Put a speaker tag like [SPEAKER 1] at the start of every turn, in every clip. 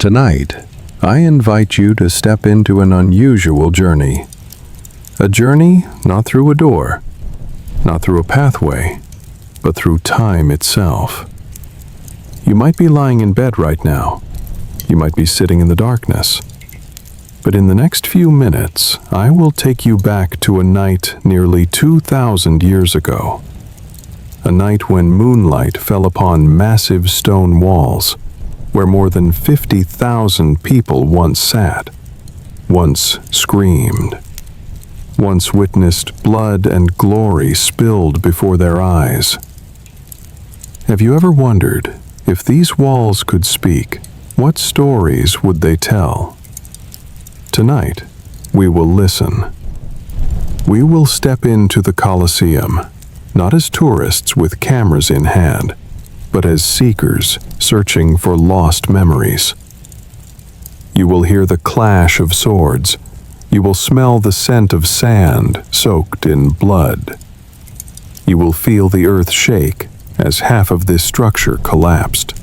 [SPEAKER 1] Tonight, I invite you to step into an unusual journey. A journey not through a door, not through a pathway, but through time itself. You might be lying in bed right now. You might be sitting in the darkness. But in the next few minutes, I will take you back to a night nearly 2,000 years ago. A night when moonlight fell upon massive stone walls, where more than 50,000 people once sat, once screamed, once witnessed blood and glory spilled before their eyes. Have you ever wondered, if these walls could speak, what stories would they tell? Tonight, we will listen. We will step into the Colosseum, not as tourists with cameras in hand, but as seekers searching for lost memories. You will hear the clash of swords. You will smell the scent of sand soaked in blood. You will feel the earth shake as half of this structure collapsed.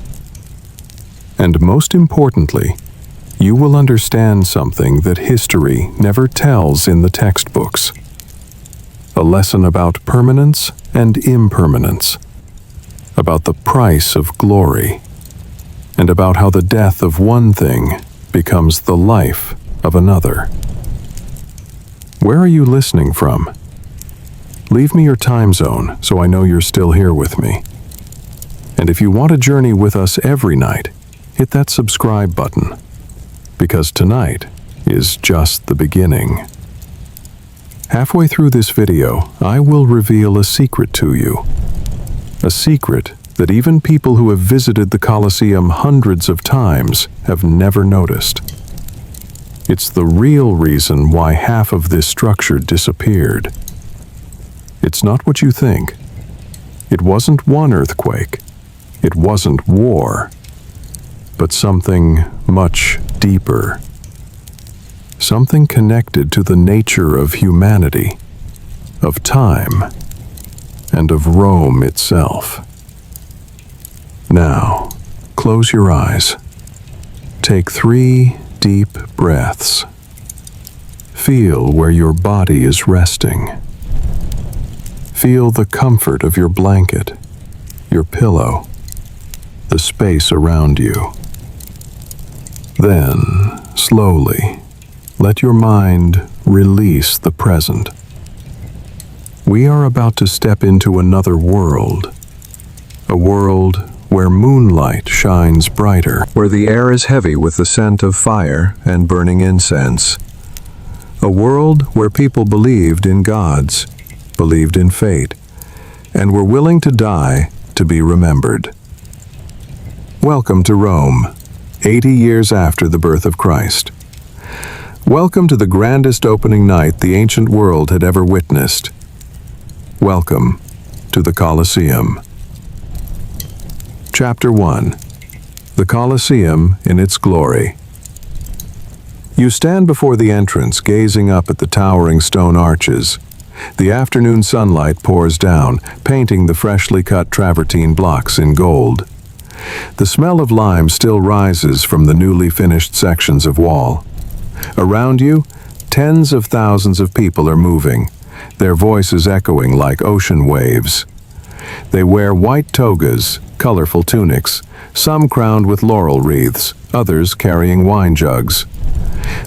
[SPEAKER 1] And most importantly, you will understand something that history never tells in the textbooks. A lesson about permanence and impermanence, about the price of glory, and about how the death of one thing becomes the life of another. Where are you listening from? Leave me your time zone so I know you're still here with me. And if you want to journey with us every night, hit that subscribe button, because tonight is just the beginning. Halfway through this video, I will reveal a secret to you. A secret that even people who have visited the Colosseum hundreds of times have never noticed. It's the real reason why half of this structure disappeared. It's not what you think. It wasn't one earthquake. It wasn't war. But something much deeper. Something connected to the nature of humanity, of time, and of Rome itself. Now, close your eyes. Take 3 deep breaths. Feel where your body is resting. Feel the comfort of your blanket, your pillow, the space around you. Then, slowly, let your mind release the present. We are about to step into another world. A world where moonlight shines brighter, where the air is heavy with the scent of fire and burning incense. A world where people believed in gods, believed in fate, and were willing to die to be remembered. Welcome to Rome, 80 years after the birth of Christ. Welcome to the grandest opening night the ancient world had ever witnessed. Welcome to the Colosseum. Chapter 1. The Colosseum in its glory. You stand before the entrance, gazing up at the towering stone arches. The afternoon sunlight pours down, painting the freshly cut travertine blocks in gold. The smell of lime still rises from the newly finished sections of wall. Around you, tens of thousands of people are moving, their voices echoing like ocean waves. They wear white togas, colorful tunics, some crowned with laurel wreaths, others carrying wine jugs.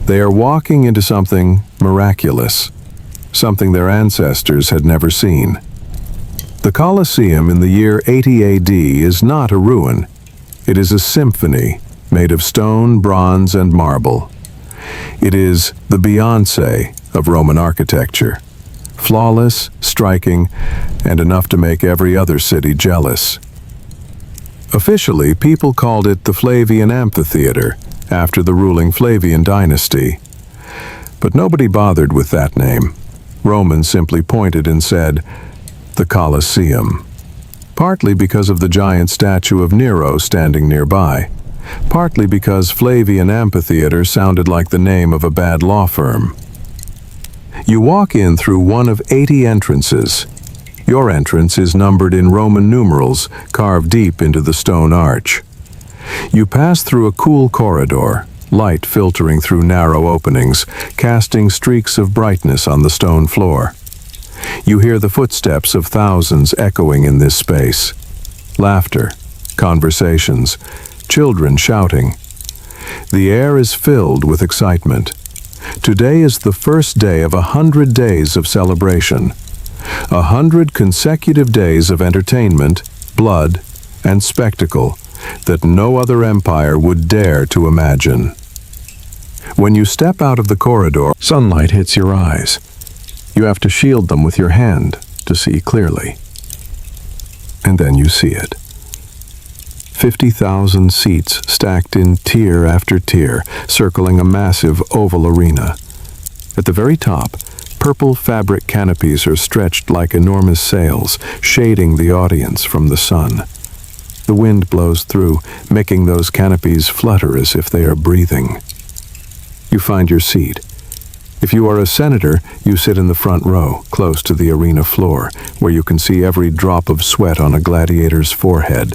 [SPEAKER 1] They are walking into something miraculous, something their ancestors had never seen. The Colosseum in the year 80 AD is not a ruin. It is a symphony made of stone, bronze, and marble. It is the Beyoncé of Roman architecture. Flawless, striking, and enough to make every other city jealous. Officially, people called it the Flavian Amphitheater, after the ruling Flavian dynasty. But nobody bothered with that name. Romans simply pointed and said, the Colosseum. Partly because of the giant statue of Nero standing nearby. Partly because Flavian Amphitheater sounded like the name of a bad law firm. You walk in through one of 80 entrances. Your entrance is numbered in Roman numerals carved deep into the stone arch. You pass through a cool corridor, light filtering through narrow openings, casting streaks of brightness on the stone floor. You hear the footsteps of thousands echoing in this space. Laughter, conversations, children shouting. The air is filled with excitement. Today is the first day of 100 days of celebration. 100 consecutive days of entertainment, blood, and spectacle that no other empire would dare to imagine. When you step out of the corridor, sunlight hits your eyes. You have to shield them with your hand to see clearly. And then you see it. 50,000 seats stacked in tier after tier, circling a massive oval arena. At the very top, purple fabric canopies are stretched like enormous sails, shading the audience from the sun. The wind blows through, making those canopies flutter as if they are breathing. You find your seat. If you are a senator, you sit in the front row, close to the arena floor, where you can see every drop of sweat on a gladiator's forehead.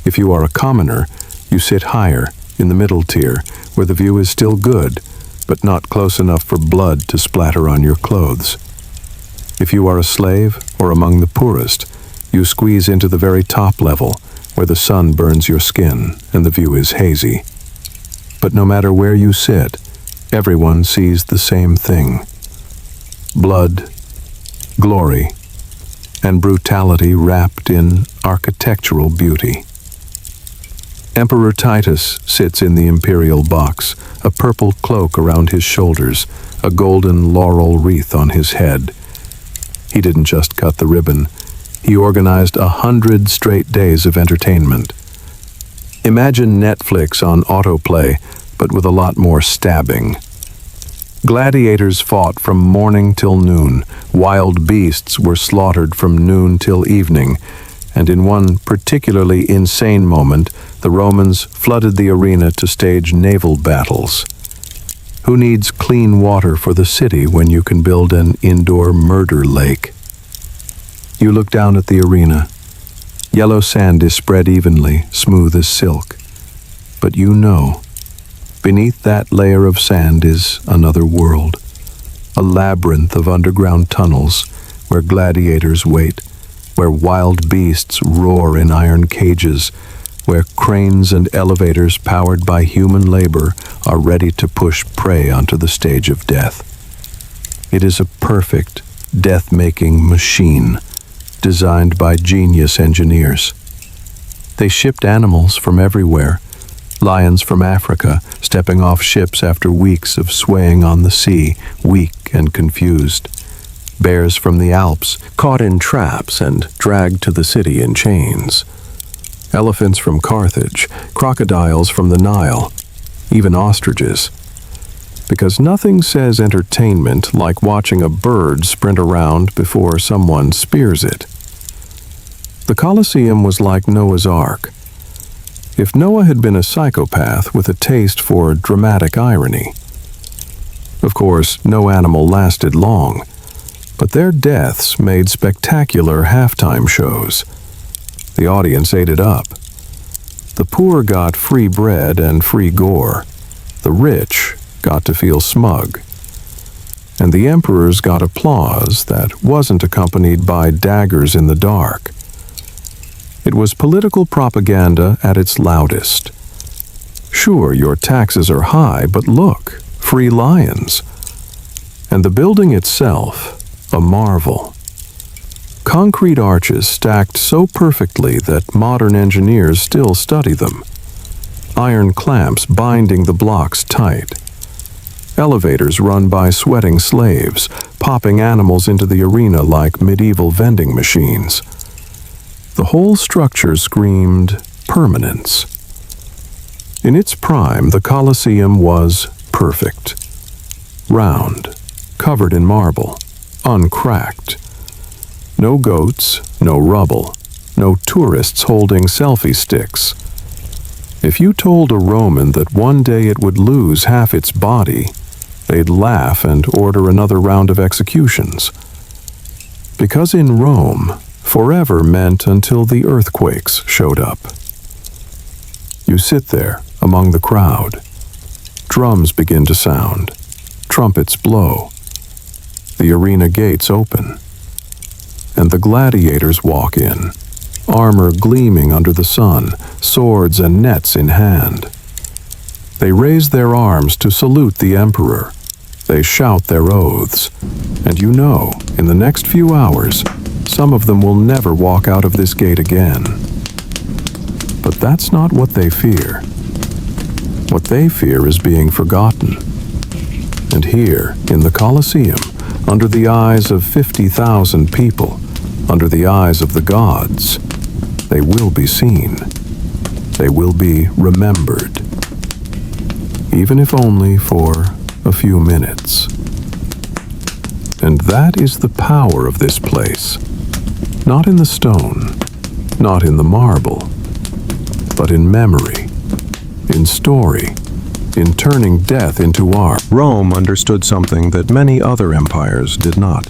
[SPEAKER 1] If you are a commoner, you sit higher, in the middle tier, where the view is still good, but not close enough for blood to splatter on your clothes. If you are a slave or among the poorest, you squeeze into the very top level, where the sun burns your skin and the view is hazy. But no matter where you sit, everyone sees the same thing. Blood, glory, and brutality wrapped in architectural beauty. Emperor Titus sits in the imperial box, a purple cloak around his shoulders, a golden laurel wreath on his head. He didn't just cut the ribbon. He organized 100 straight days of entertainment. Imagine Netflix on autoplay, but with a lot more stabbing. Gladiators fought from morning till noon. Wild beasts were slaughtered from noon till evening. And in one particularly insane moment, the Romans flooded the arena to stage naval battles. Who needs clean water for the city when you can build an indoor murder lake? You look down at the arena. Yellow sand is spread evenly, smooth as silk. But you know, beneath that layer of sand is another world, a labyrinth of underground tunnels where gladiators wait, where wild beasts roar in iron cages, where cranes and elevators powered by human labor are ready to push prey onto the stage of death. It is a perfect, death-making machine, designed by genius engineers. They shipped animals from everywhere, lions from Africa, stepping off ships after weeks of swaying on the sea, weak and confused. Bears from the Alps, caught in traps and dragged to the city in chains. Elephants from Carthage, crocodiles from the Nile, even ostriches. Because nothing says entertainment like watching a bird sprint around before someone spears it. The Colosseum was like Noah's Ark. If Noah had been a psychopath with a taste for dramatic irony. Of course, no animal lasted long, but their deaths made spectacular halftime shows. The audience ate it up. The poor got free bread and free gore. The rich got to feel smug. And the emperors got applause that wasn't accompanied by daggers in the dark. It was political propaganda at its loudest. Sure, your taxes are high, but look, free lions. And the building itself, a marvel. Concrete arches stacked so perfectly that modern engineers still study them. Iron clamps binding the blocks tight. Elevators run by sweating slaves, popping animals into the arena like medieval vending machines. The whole structure screamed permanence. In its prime, the Colosseum was perfect. Round, covered in marble, uncracked. No goats, no rubble, no tourists holding selfie sticks. If you told a Roman that one day it would lose half its body, they'd laugh and order another round of executions. Because in Rome, forever meant until the earthquakes showed up. You sit there among the crowd. Drums begin to sound. Trumpets blow. The arena gates open. And the gladiators walk in, armor gleaming under the sun, swords and nets in hand. They raise their arms to salute the emperor. They shout their oaths. And you know, in the next few hours, some of them will never walk out of this gate again. But that's not what they fear. What they fear is being forgotten. And here, in the Colosseum, under the eyes of 50,000 people, under the eyes of the gods, they will be seen. They will be remembered. Even if only for a few minutes. And that is the power of this place. Not in the stone, not in the marble, but in memory, in story, in turning death into art.
[SPEAKER 2] Rome understood something that many other empires did not.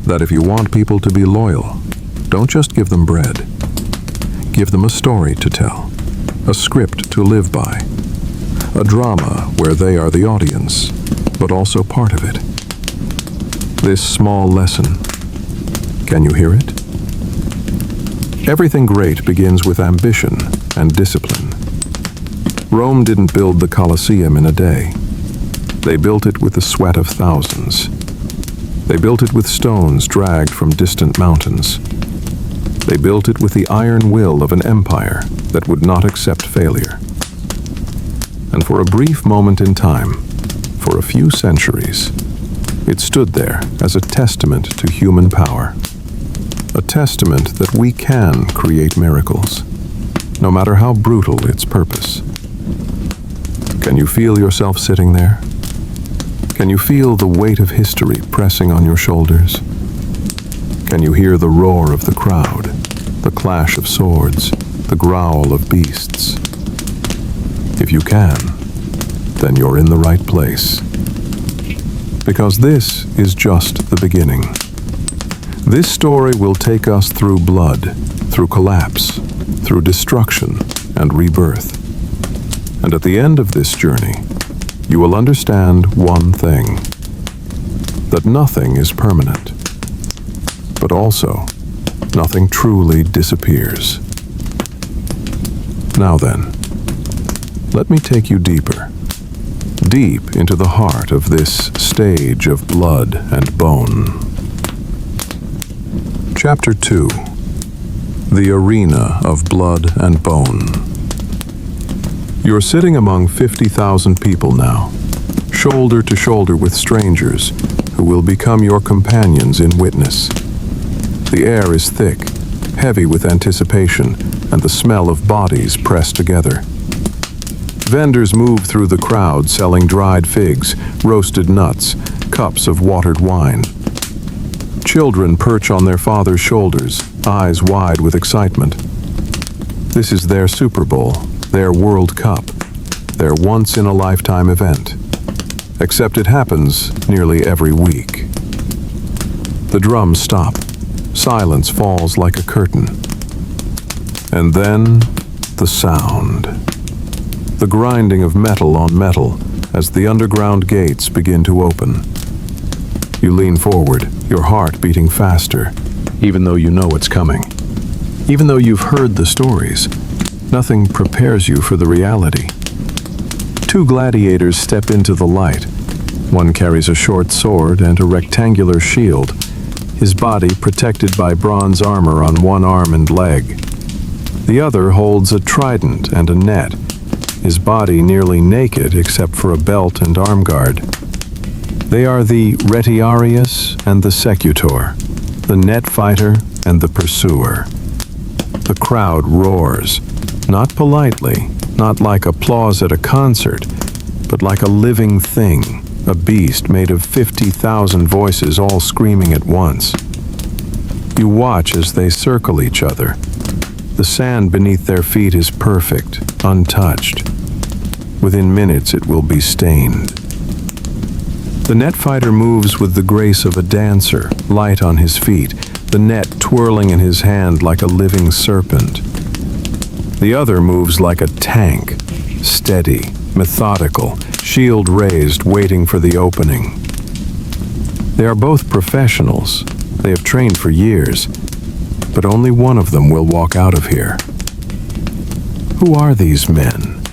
[SPEAKER 2] That if you want people to be loyal, don't just give them bread. Give them a story to tell, a script to live by, a drama where they are the audience, but also part of it. This small lesson, can you hear it? Everything great begins with ambition and discipline. Rome didn't build the Colosseum in a day. They built it with the sweat of thousands. They built it with stones dragged from distant mountains. They built it with the iron will of an empire that would not accept failure. And for a brief moment in time, for a few centuries, it stood there as a testament to human power. A testament that we can create miracles, no matter how brutal its purpose. Can you feel yourself sitting there? Can you feel the weight of history pressing on your shoulders? Can you hear the roar of the crowd, the clash of swords, the growl of beasts? If you can, then you're in the right place. Because this is just the beginning. This story will take us through blood, through collapse, through destruction and rebirth. And at the end of this journey, you will understand one thing, that nothing is permanent, but also nothing truly disappears. Now then, let me take you deeper, deep into the heart of this stage of blood and bone. Chapter 2. The Arena of Blood and Bone. You're sitting among 50,000 people now, shoulder to shoulder with strangers who will become your companions in witness. The air is thick, heavy with anticipation and the smell of bodies pressed together. Vendors move through the crowd selling dried figs, roasted nuts, cups of watered wine. Children perch on their father's shoulders, eyes wide with excitement. This is their Super Bowl, their World Cup, their once-in-a-lifetime event. Except it happens nearly every week. The drums stop. Silence falls like a curtain. And then, the sound. The grinding of metal on metal as the underground gates begin to open. You lean forward, your heart beating faster, even though you know it's coming. Even though you've heard the stories, nothing prepares you for the reality. Two gladiators step into the light. One carries a short sword and a rectangular shield, his body protected by bronze armor on one arm and leg. The other holds a trident and a net, his body nearly naked except for a belt and arm guard. They are the Retiarius and the Secutor, the net fighter and the pursuer. The crowd roars, not politely, not like applause at a concert, but like a living thing, a beast made of 50,000 voices all screaming at once. You watch as they circle each other. The sand beneath their feet is perfect, untouched. Within minutes it will be stained. The net fighter moves with the grace of a dancer, light on his feet, the net twirling in his hand like a living serpent.
[SPEAKER 1] The other moves like a tank, steady, methodical, shield raised, waiting for the opening. They are both professionals. They have trained for years, but only one of them will walk out of here. Who are these men?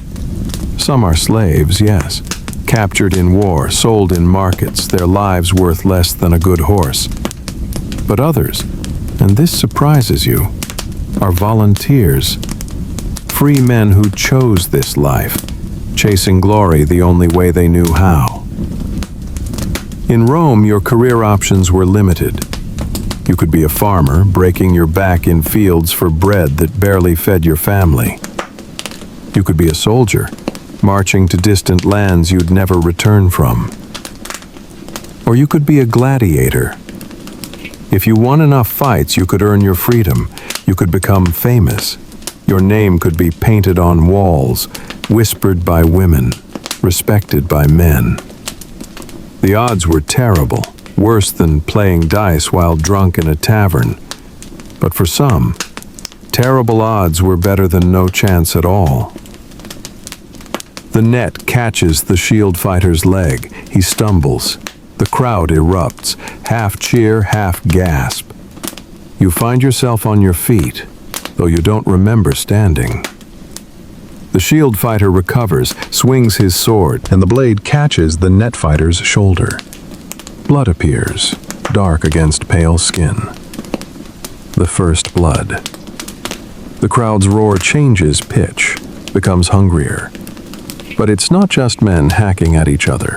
[SPEAKER 1] Some are slaves, yes, captured in war, sold in markets, their lives worth less than a good horse. But others, and this surprises you, are volunteers. Free men who chose this life, chasing glory the only way they knew how. In Rome, your career options were limited. You could be a farmer, breaking your back in fields for bread that barely fed your family. You could be a soldier, marching to distant lands you'd never return from. Or you could be a gladiator. If you won enough fights, you could earn your freedom. You could become famous. Your name could be painted on walls, whispered by women, respected by men. The odds were terrible, worse than playing dice while drunk in a tavern. But for some, terrible odds were better than no chance at all. The net catches the shield fighter's leg. He stumbles. The crowd erupts, half cheer, half gasp. You find yourself on your feet, though you don't remember standing. The shield fighter recovers, swings his sword, and the blade catches the net fighter's shoulder. Blood appears, dark against pale skin. The first blood. The crowd's roar changes pitch, becomes hungrier. But it's not just men hacking at each other.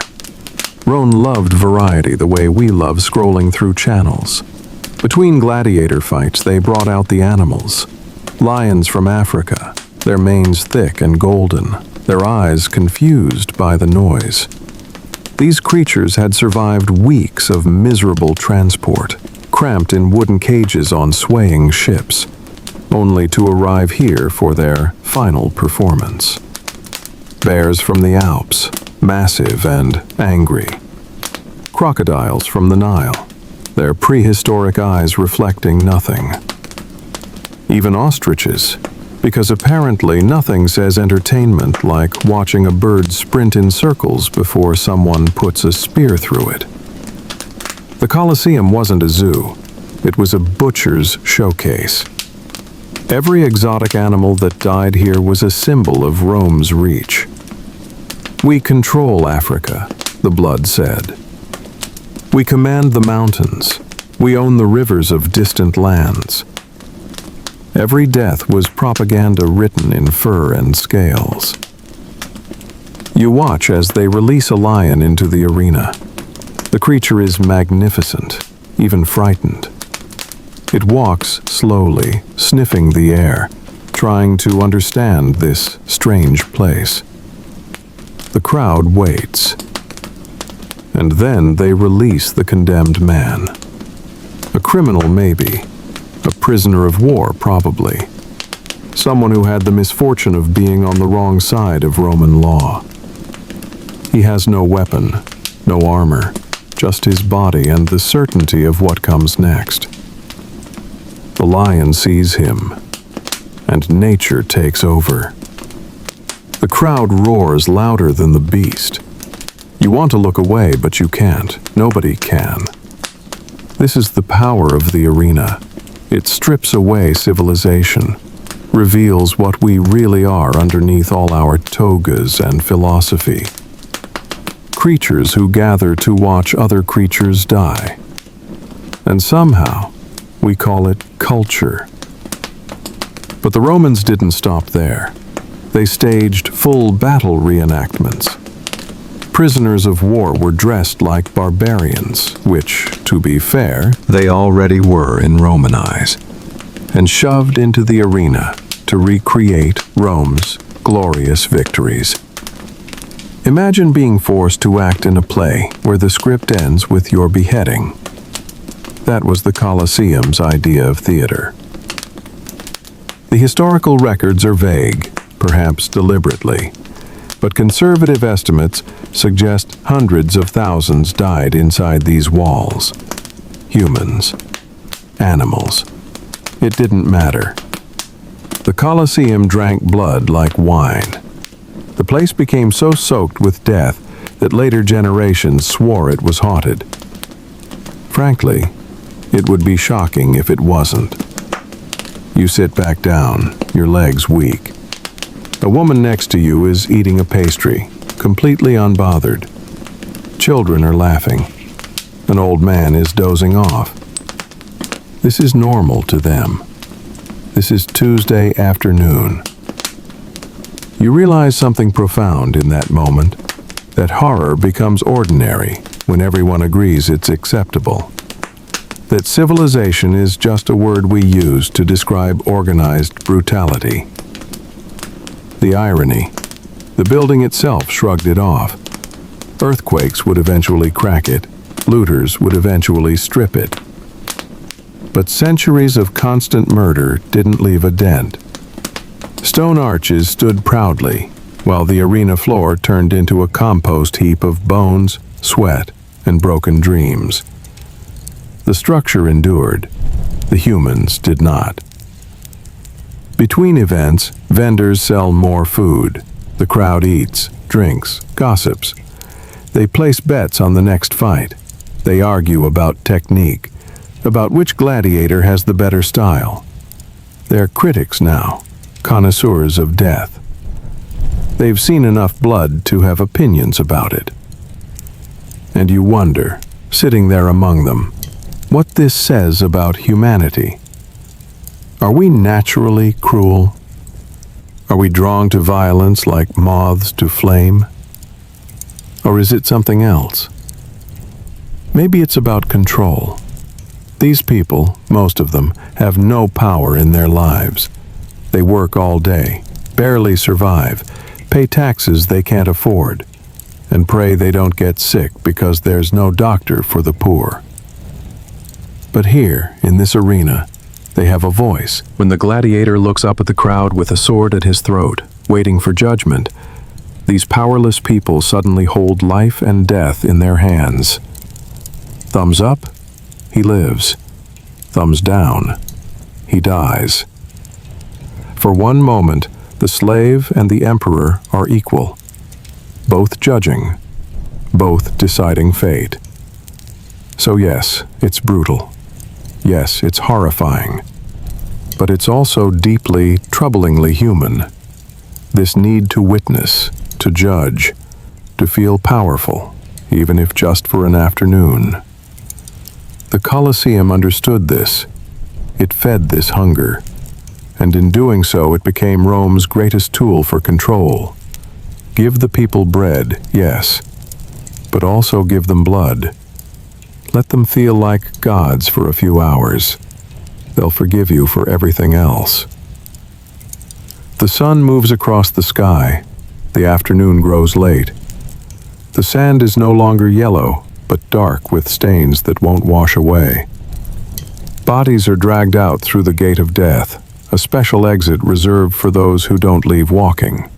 [SPEAKER 1] Rome loved variety the way we love scrolling through channels. Between gladiator fights, they brought out the animals. Lions from Africa, their manes thick and golden, their eyes confused by the noise. These creatures had survived weeks of miserable transport, cramped in wooden cages on swaying ships, only to arrive here for their final performance. Bears from the Alps, massive and angry. Crocodiles from the Nile, their prehistoric eyes reflecting nothing. Even ostriches, because apparently nothing says entertainment like watching a bird sprint in circles before someone puts a spear through it. The Colosseum wasn't a zoo, it was a butcher's showcase. Every exotic animal that died here was a symbol of Rome's reach. We control Africa, the blood said. We command the mountains. We own the rivers of distant lands. Every death was propaganda written in fur and scales. You watch as they release a lion into the arena. The creature is magnificent, even frightened. It walks slowly, sniffing the air, trying to understand this strange place. The crowd waits. And then they release the condemned man. A criminal, maybe. A prisoner of war, probably. Someone who had the misfortune of being on the wrong side of Roman law. He has no weapon, no armor, just his body and the certainty of what comes next. The lion sees him, and nature takes over. The crowd roars louder than the beast. You want to look away, but you can't. Nobody can. This is the power of the arena. It strips away civilization, reveals what we really are underneath all our togas and philosophy. Creatures who gather to watch other creatures die. And somehow, we call it culture. But the Romans didn't stop there. They staged full battle reenactments. Prisoners of war were dressed like barbarians, which, to be fair, they already were in Roman eyes, and shoved into the arena to recreate Rome's glorious victories. Imagine being forced to act in a play where the script ends with your beheading. That was the Colosseum's idea of theater. The historical records are vague, perhaps deliberately, but conservative estimates suggest hundreds of thousands died inside these walls. Humans, animals. It didn't matter. The Colosseum drank blood like wine. The place became so soaked with death that later generations swore it was haunted. Frankly, it would be shocking if it wasn't. You sit back down, your legs weak. A woman next to you is eating a pastry, completely unbothered. Children are laughing. An old man is dozing off. This is normal to them. This is Tuesday afternoon. You realize something profound in that moment, that horror becomes ordinary when everyone agrees it's acceptable. That civilization is just a word we use to describe organized brutality. The irony, the building itself shrugged it off. Earthquakes would eventually crack it, looters would eventually strip it. But centuries of constant murder didn't leave a dent. Stone arches stood proudly, while the arena floor turned into a compost heap of bones, sweat, and broken dreams. The structure endured. The humans did not. Between events, vendors sell more food. The crowd eats, drinks, gossips. They place bets on the next fight. They argue about technique, about which gladiator has the better style. They're critics now, connoisseurs of death. They've seen enough blood to have opinions about it. And you wonder, sitting there among them, what this says about humanity. Are we naturally cruel? Are we drawn to violence like moths to flame? Or is it something else? Maybe it's about control. These people, most of them, have no power in their lives. They work all day, barely survive, pay taxes they can't afford, and pray they don't get sick because there's no doctor for the poor. But here, in this arena, they have a voice. When the gladiator looks up at the crowd with a sword at his throat, waiting for judgment, these powerless people suddenly hold life and death in their hands. Thumbs up, he lives. Thumbs down, he dies. For one moment, the slave and the emperor are equal, both judging, both deciding fate. So yes, it's brutal. Yes, it's horrifying. But it's also deeply, troublingly human. This need to witness, to judge, to feel powerful, even if just for an afternoon. The Colosseum understood this. It fed this hunger. And in doing so, it became Rome's greatest tool for control. Give the people bread, yes, but also give them blood. Let them feel like gods for a few hours. They'll forgive you for everything else. The sun moves across the sky. The afternoon grows late. The sand is no longer yellow, but dark with stains that won't wash away. Bodies are dragged out through the gate of death, a special exit reserved for those who don't leave walking.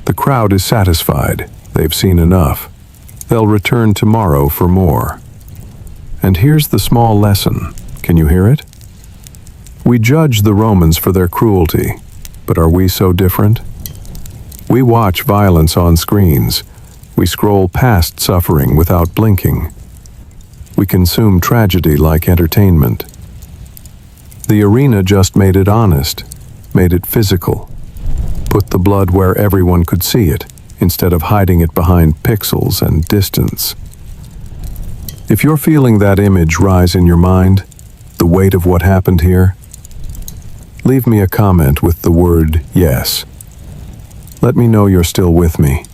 [SPEAKER 1] The crowd is satisfied. They've seen enough. They'll return tomorrow for more. And here's the small lesson. Can you hear it? We judge the Romans for their cruelty, but are we so different? We watch violence on screens. We scroll past suffering without blinking. We consume tragedy like entertainment. The arena just made it honest, made it physical, put the blood where everyone could see it, instead of hiding it behind pixels and distance. If you're feeling that image rise in your mind, the weight of what happened here, leave me a comment with the word yes. Let me know you're still with me,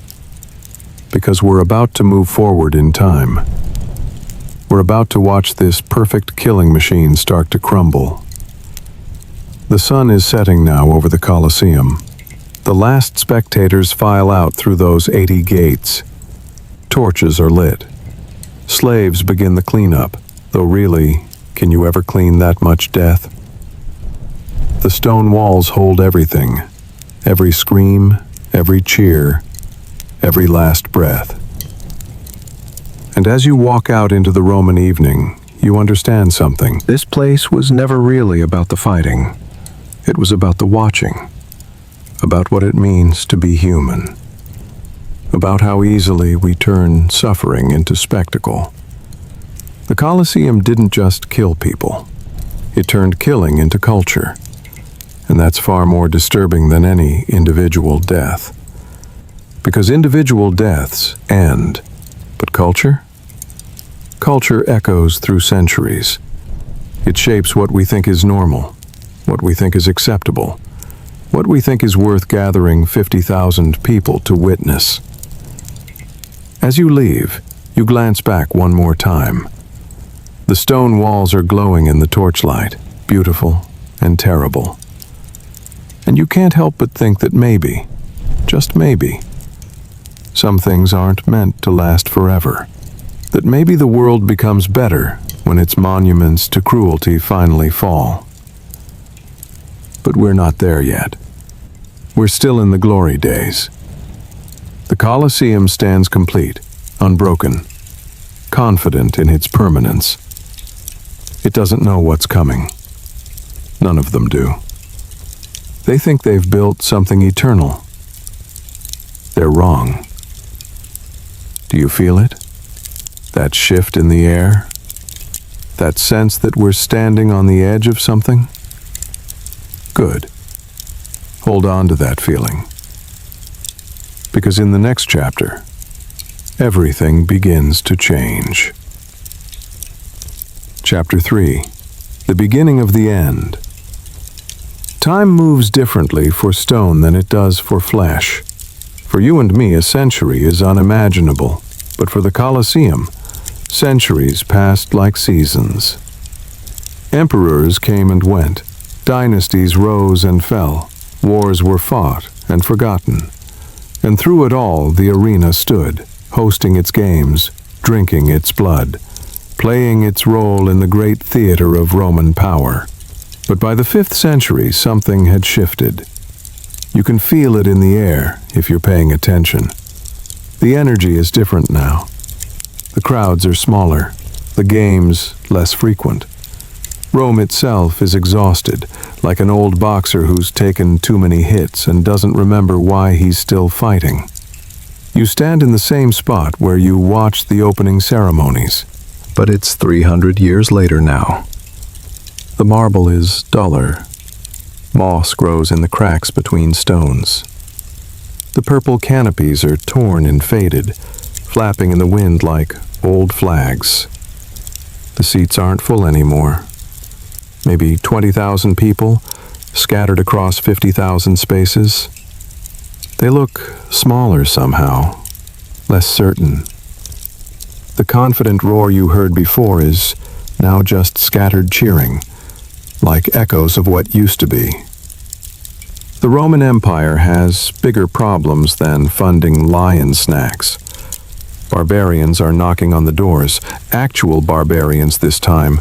[SPEAKER 1] because we're about to move forward in time. We're about to watch this perfect killing machine start to crumble. The sun is setting now over the Colosseum. The last spectators file out through those 80 gates. Torches are lit. Slaves begin the cleanup, though really, can you ever clean that much death? The stone walls hold everything. Every scream, every cheer, every last breath. And as you walk out into the Roman evening, you understand something. This place was never really about the fighting. It was about the watching, about what it means to be human, about how easily we turn suffering into spectacle. The Colosseum didn't just kill people. It turned killing into culture, and that's far more disturbing than any individual death. Because individual deaths end, but culture? Culture echoes through centuries. It shapes what we think is normal, what we think is acceptable, what we think is worth gathering 50,000 people to witness. As you leave, you glance back one more time. The stone walls are glowing in the torchlight, beautiful and terrible. And you can't help but think that maybe, just maybe, some things aren't meant to last forever. That maybe the world becomes better when its monuments to cruelty finally fall. But we're not there yet. We're still in the glory days. The Colosseum stands complete, unbroken, confident in its permanence. It doesn't know what's coming. None of them do. They think they've built something eternal. They're wrong. Do you feel it? That shift in the air? That sense that we're standing on the edge of something? Good. Hold on to that feeling. Because in the next chapter, everything begins to change. Chapter 3. The beginning of the end. Time moves differently for stone than it does for flesh. For you and me, a century is unimaginable, but for the Colosseum, centuries passed like seasons. Emperors came and went, dynasties rose and fell, wars were fought and forgotten. And through it all, the arena stood, hosting its games, drinking its blood, playing its role in the great theater of Roman power. But by the 5th century, something had shifted. You can feel it in the air if you're paying attention. The energy is different now. The crowds are smaller, the games less frequent. Rome itself is exhausted, like an old boxer who's taken too many hits and doesn't remember why he's still fighting. You stand in the same spot where you watched the opening ceremonies, but it's 300 years later now. The marble is duller. Moss grows in the cracks between stones. The purple canopies are torn and faded, flapping in the wind like old flags. The seats aren't full anymore. Maybe 20,000 people, scattered across 50,000 spaces. They look smaller somehow, less certain. The confident roar you heard before is now just scattered cheering, like echoes of what used to be. The Roman Empire has bigger problems than funding lion snacks. Barbarians are knocking on the doors, actual barbarians this time,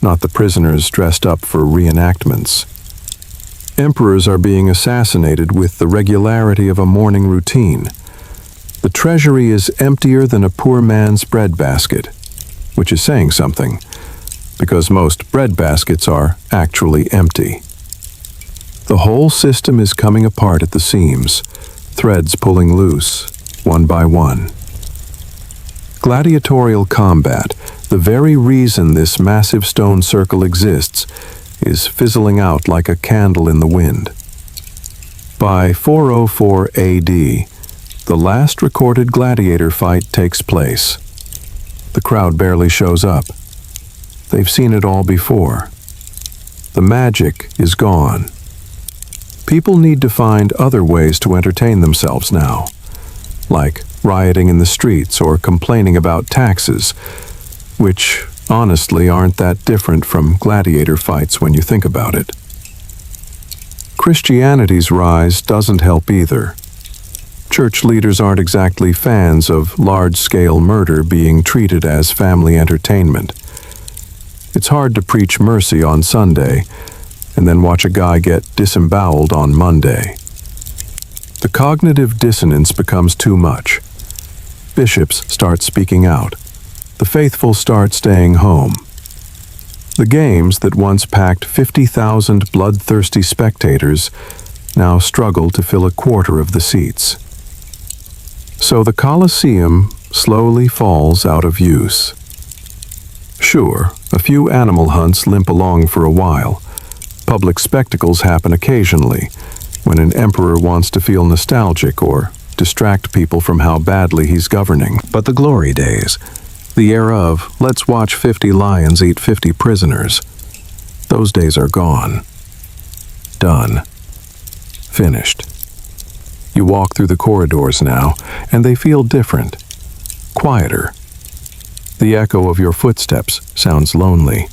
[SPEAKER 1] not the prisoners dressed up for reenactments. Emperors are being assassinated with the regularity of a morning routine. The treasury is emptier than a poor man's breadbasket, which is saying something, because most breadbaskets are actually empty. The whole system is coming apart at the seams, threads pulling loose, one by one. Gladiatorial combat, the very reason this massive stone circle exists, is fizzling out like a candle in the wind. By 404 AD, the last recorded gladiator fight takes place. The crowd barely shows up. They've seen it all before. The magic is gone. People need to find other ways to entertain themselves now, like rioting in the streets or complaining about taxes, which honestly aren't that different from gladiator fights when you think about it. Christianity's rise doesn't help either. Church leaders aren't exactly fans of large-scale murder being treated as family entertainment. It's hard to preach mercy on Sunday and then watch a guy get disemboweled on Monday. The cognitive dissonance becomes too much. Bishops start speaking out. The faithful start staying home.
[SPEAKER 2] The games that once packed 50,000 bloodthirsty spectators now struggle to fill a quarter of the seats. So the Colosseum slowly falls out of use. Sure, a few animal hunts limp along for a while. Public spectacles happen occasionally, when an emperor wants to feel nostalgic or distract people from how badly he's governing. But the glory days, the era of let's watch 50 lions eat 50 prisoners, those days are gone. Done. Finished. You walk through the corridors now, and they feel different, quieter. The echo of your footsteps sounds lonely.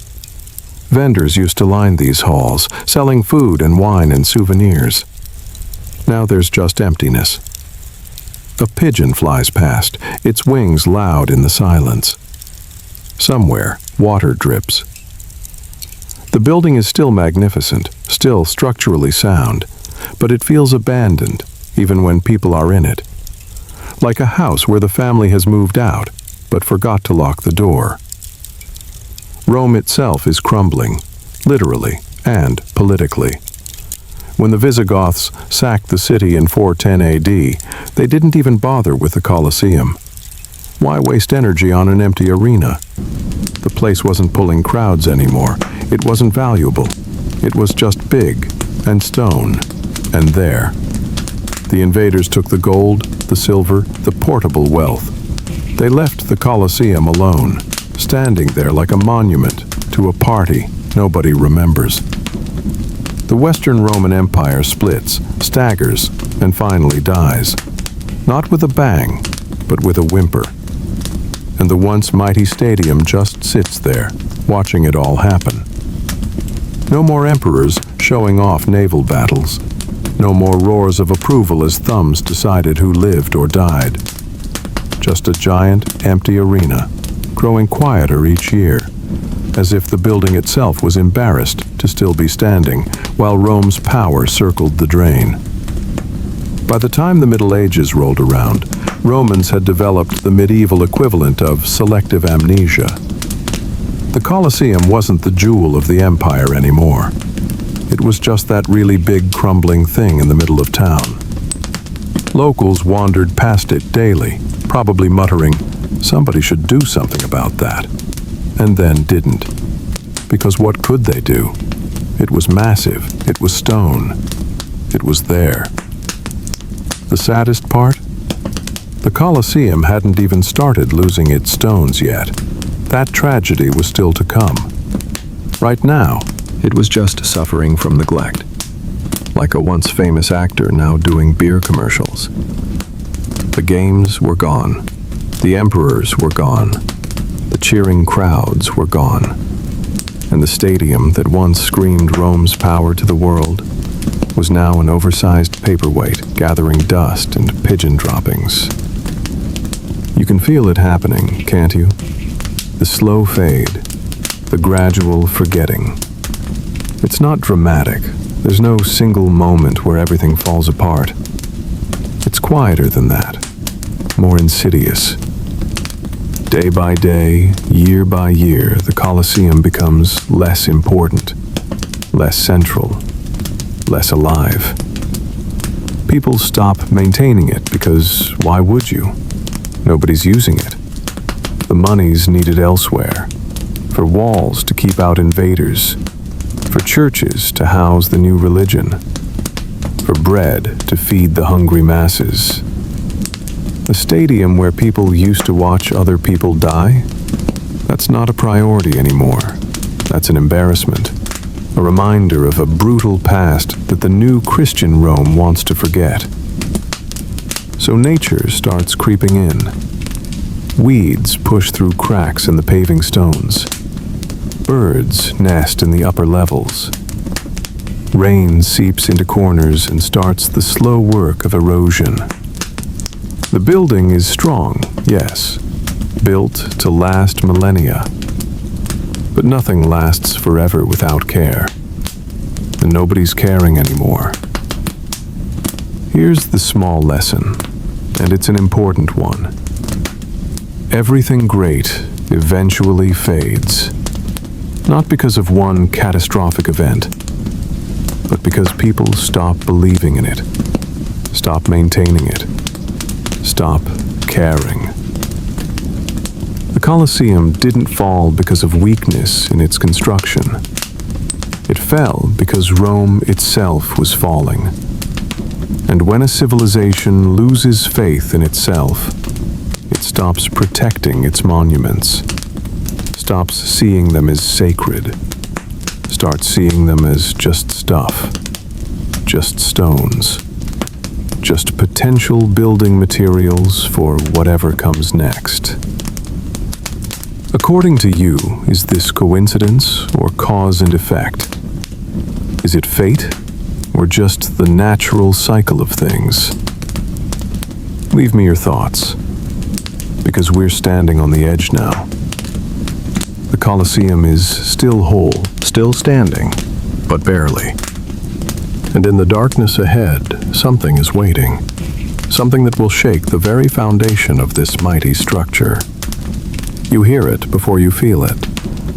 [SPEAKER 2] Vendors used to line these halls, selling food and wine and souvenirs. Now there's just emptiness. A pigeon flies past, its wings loud in the silence. Somewhere, water drips. The building is still magnificent, still structurally sound, but it feels abandoned, even when people are in it. Like a house where the family has moved out, but forgot to lock the door. Rome itself is crumbling, literally and politically. When the Visigoths sacked the city in 410 AD, they didn't even bother with the Colosseum. Why waste energy on an empty arena? The place wasn't pulling crowds anymore. It wasn't valuable. It was just big and stone, and there. The invaders took the gold, the silver, the portable wealth. They left the Colosseum alone, standing there like a monument to a party nobody remembers. The Western Roman Empire splits, staggers, and finally dies. Not with a bang, but with a whimper. And the once mighty stadium just sits there, watching it all happen. No more emperors showing off naval battles. No more roars of approval as thumbs decided who lived or died. Just a giant, empty arena, growing quieter each year, as if the building itself was embarrassed to still be standing, while Rome's power circled the drain. By the time the Middle Ages rolled around, Romans had developed the medieval equivalent of selective amnesia. The Colosseum wasn't the jewel of the empire anymore. It was just that really big crumbling thing in the middle of town. Locals wandered past it daily, probably muttering, "Somebody should do something about that," and then didn't. Because what could they do? It was massive, it was stone, it was there. The saddest part? The Colosseum hadn't even started losing its stones yet. That tragedy was still to come. Right now, it was just suffering from neglect. Like a once famous actor now doing beer commercials. The games were gone. The emperors were gone. The cheering crowds were gone. And the stadium that once screamed Rome's power to the world was now an oversized paperweight gathering dust and pigeon droppings. You can feel it happening, can't you? The slow fade, the gradual forgetting. It's not dramatic. There's no single moment where everything falls apart. It's quieter than that, more insidious. Day by day, year by year, the Colosseum becomes less important, less central, less alive. People stop maintaining it because why would you? Nobody's using it. The money's needed elsewhere, for walls to keep out invaders, for churches to house the new religion, for bread to feed the hungry masses. A stadium where people used to watch other people die? That's not a priority anymore. That's an embarrassment, a reminder of a brutal past that the new Christian Rome wants to forget. So nature starts creeping in. Weeds push through cracks in the paving stones. Birds nest in the upper levels. Rain seeps into corners and starts the slow work of erosion. The building is strong, yes, built to last millennia. But nothing lasts forever without care. And nobody's caring anymore. Here's the small lesson, and it's an important one. Everything great eventually fades.
[SPEAKER 1] Not because of one catastrophic event, but because people stop believing in it, stop maintaining it, stop caring. The Colosseum didn't fall because of weakness in its construction. It fell because Rome itself was falling. And when a civilization loses faith in itself, it stops protecting its monuments, stops seeing them as sacred, starts seeing them as just stuff, just stones, just potential building materials for whatever comes next. According to you, is this coincidence or cause and effect? Is it fate or just the natural cycle of things? Leave me your thoughts, because we're standing on the edge now. The Colosseum is still whole, still standing, but barely. And in the darkness ahead, something is waiting, something that will shake the very foundation of this mighty structure. You hear it before you feel it,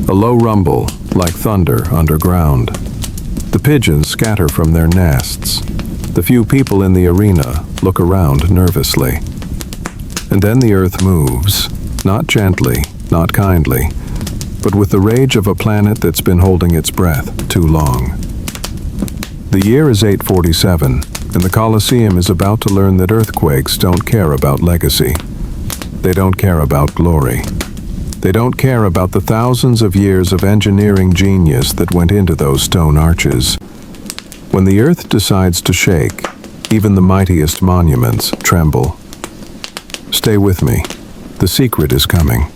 [SPEAKER 1] a low rumble like thunder underground. The pigeons scatter from their nests. The few people in the arena look around nervously. And then the earth moves, not gently, not kindly, but with the rage of a planet that's been holding its breath too long. The year is 847, and the Colosseum is about to learn that earthquakes don't care about legacy. They don't care about glory. They don't care about the thousands of years of engineering genius that went into those stone arches. When the earth decides to shake, even the mightiest monuments tremble. Stay with me. The secret is coming.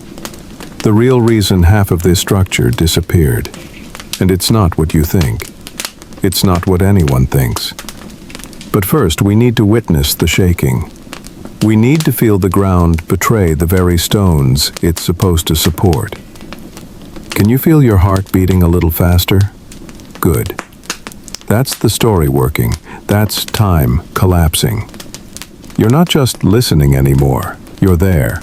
[SPEAKER 1] The real reason half of this structure disappeared. And it's not what you think. It's not what anyone thinks. But first, we need to witness the shaking. We need to feel the ground betray the very stones it's supposed to support. Can you feel your heart beating a little faster? Good. That's the story working. That's time collapsing. You're not just listening anymore. You're there,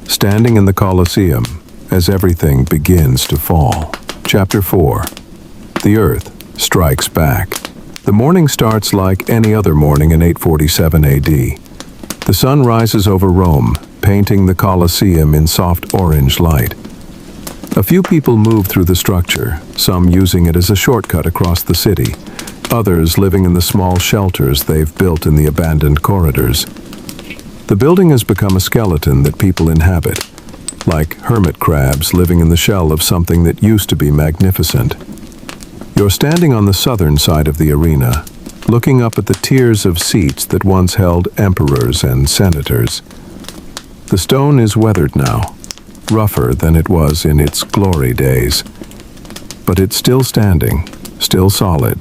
[SPEAKER 1] standing in the Colosseum as everything begins to fall. Chapter 4. The Earth Strikes Back. The morning starts like any other morning in 847 AD. The sun rises over Rome, painting the Colosseum in soft orange light. A few people move through the structure, some using it as a shortcut across the city, others living in the small shelters they've built in the abandoned corridors. The building has become a skeleton that people inhabit, like hermit crabs living in the shell of something that used to be magnificent. You're standing on the southern side of the arena, looking up at the tiers of seats that once held emperors and senators. The stone is weathered now, rougher than it was in its glory days. But it's still standing, still solid.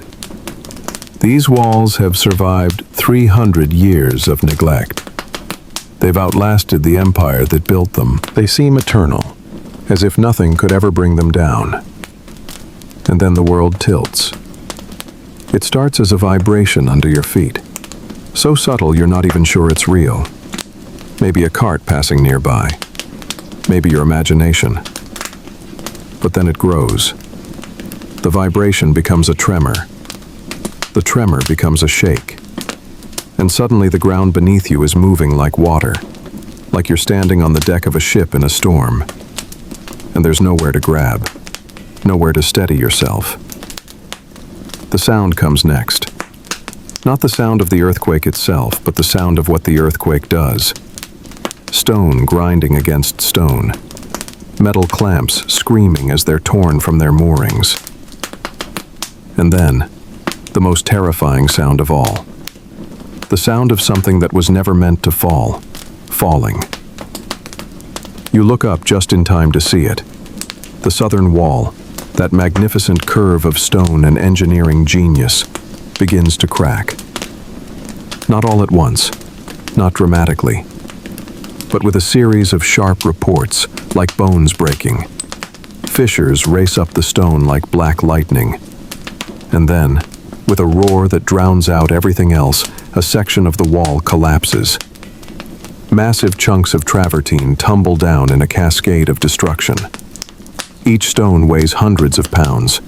[SPEAKER 1] These walls have survived 300 years of neglect. They've outlasted the empire that built them. They seem eternal, as if nothing could ever bring them down. And then the world tilts. It starts as a vibration under your feet, so subtle you're not even sure it's real. Maybe a cart passing nearby, maybe your imagination. But then it grows. The vibration becomes a tremor. The tremor becomes a shake. And suddenly the ground beneath you is moving like water, like you're standing on the deck of a ship in a storm. And there's nowhere to grab, nowhere to steady yourself. The sound comes next. Not the sound of the earthquake itself, but the sound of what the earthquake does. Stone grinding against stone. Metal clamps screaming as they're torn from their moorings. And then, the most terrifying sound of all. The sound of something that was never meant to fall, falling. You look up just in time to see it. The southern wall, that magnificent curve of stone and engineering genius, begins to crack. Not all at once, not dramatically, but with a series of sharp reports, like bones breaking. Fissures race up the stone like black lightning. And then, with a roar that drowns out everything else, a section of the wall collapses. Massive chunks of travertine tumble down in a cascade of destruction.
[SPEAKER 2] Each stone weighs hundreds of pounds.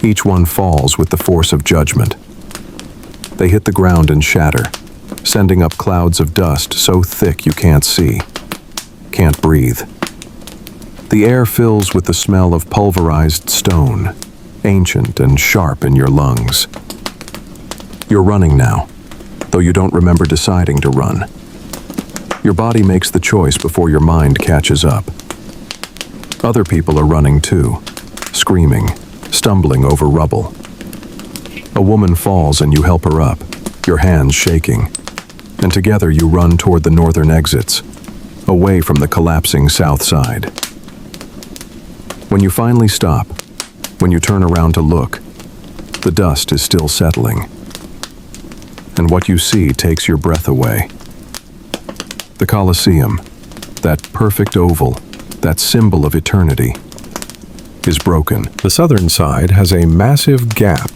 [SPEAKER 2] Each one falls with the force of judgment. They hit the ground and shatter, sending up clouds of dust so thick you can't see, can't breathe. The air fills with the smell of pulverized stone, ancient and sharp in your lungs. You're running now, though you don't remember deciding to run. Your body makes the choice before your mind catches up. Other people are running too, screaming, stumbling over rubble. A woman falls and you help her up, your hands shaking, and together you run toward the northern exits, away from the collapsing south side. When you finally stop, when you turn around to look, the dust is still settling. And what you see takes your breath away. The Colosseum, that perfect oval, that symbol of eternity, is broken. The southern side has a massive gap,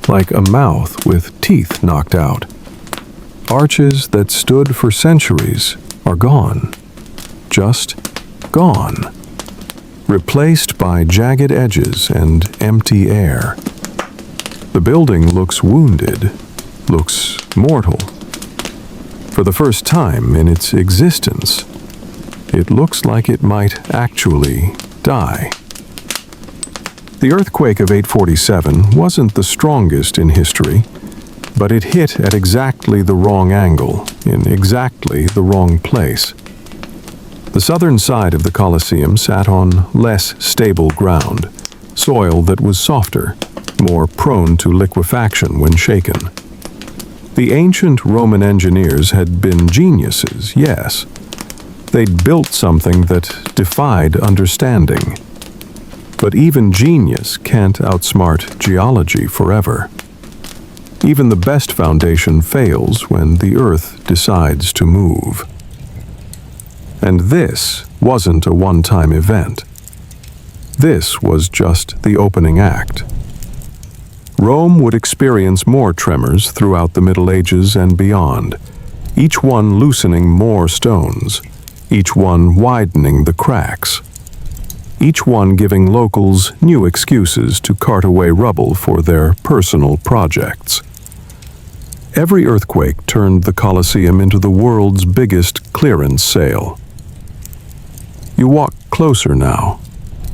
[SPEAKER 2] like a mouth with teeth knocked out. Arches that stood for centuries are gone. Just gone. Replaced by jagged edges and empty air. The building looks wounded, looks mortal. For the first time in its existence, it looks like it might actually die. The earthquake of 847 wasn't the strongest in history, but it hit at exactly the wrong angle, in exactly the wrong place. The southern side of the Colosseum sat on less stable ground, soil that was softer, more prone to liquefaction when shaken. The ancient Roman engineers had been geniuses, yes. They'd built something that defied understanding. But even genius can't outsmart geology forever. Even the best foundation fails when the earth decides to move. And this wasn't a one-time event. This was just the opening act. Rome would experience more tremors throughout the Middle Ages and beyond, each one loosening more stones, each one widening the cracks, each one giving locals new excuses to cart away rubble for their personal projects. Every earthquake turned the Colosseum into the world's biggest clearance sale. You walk closer now,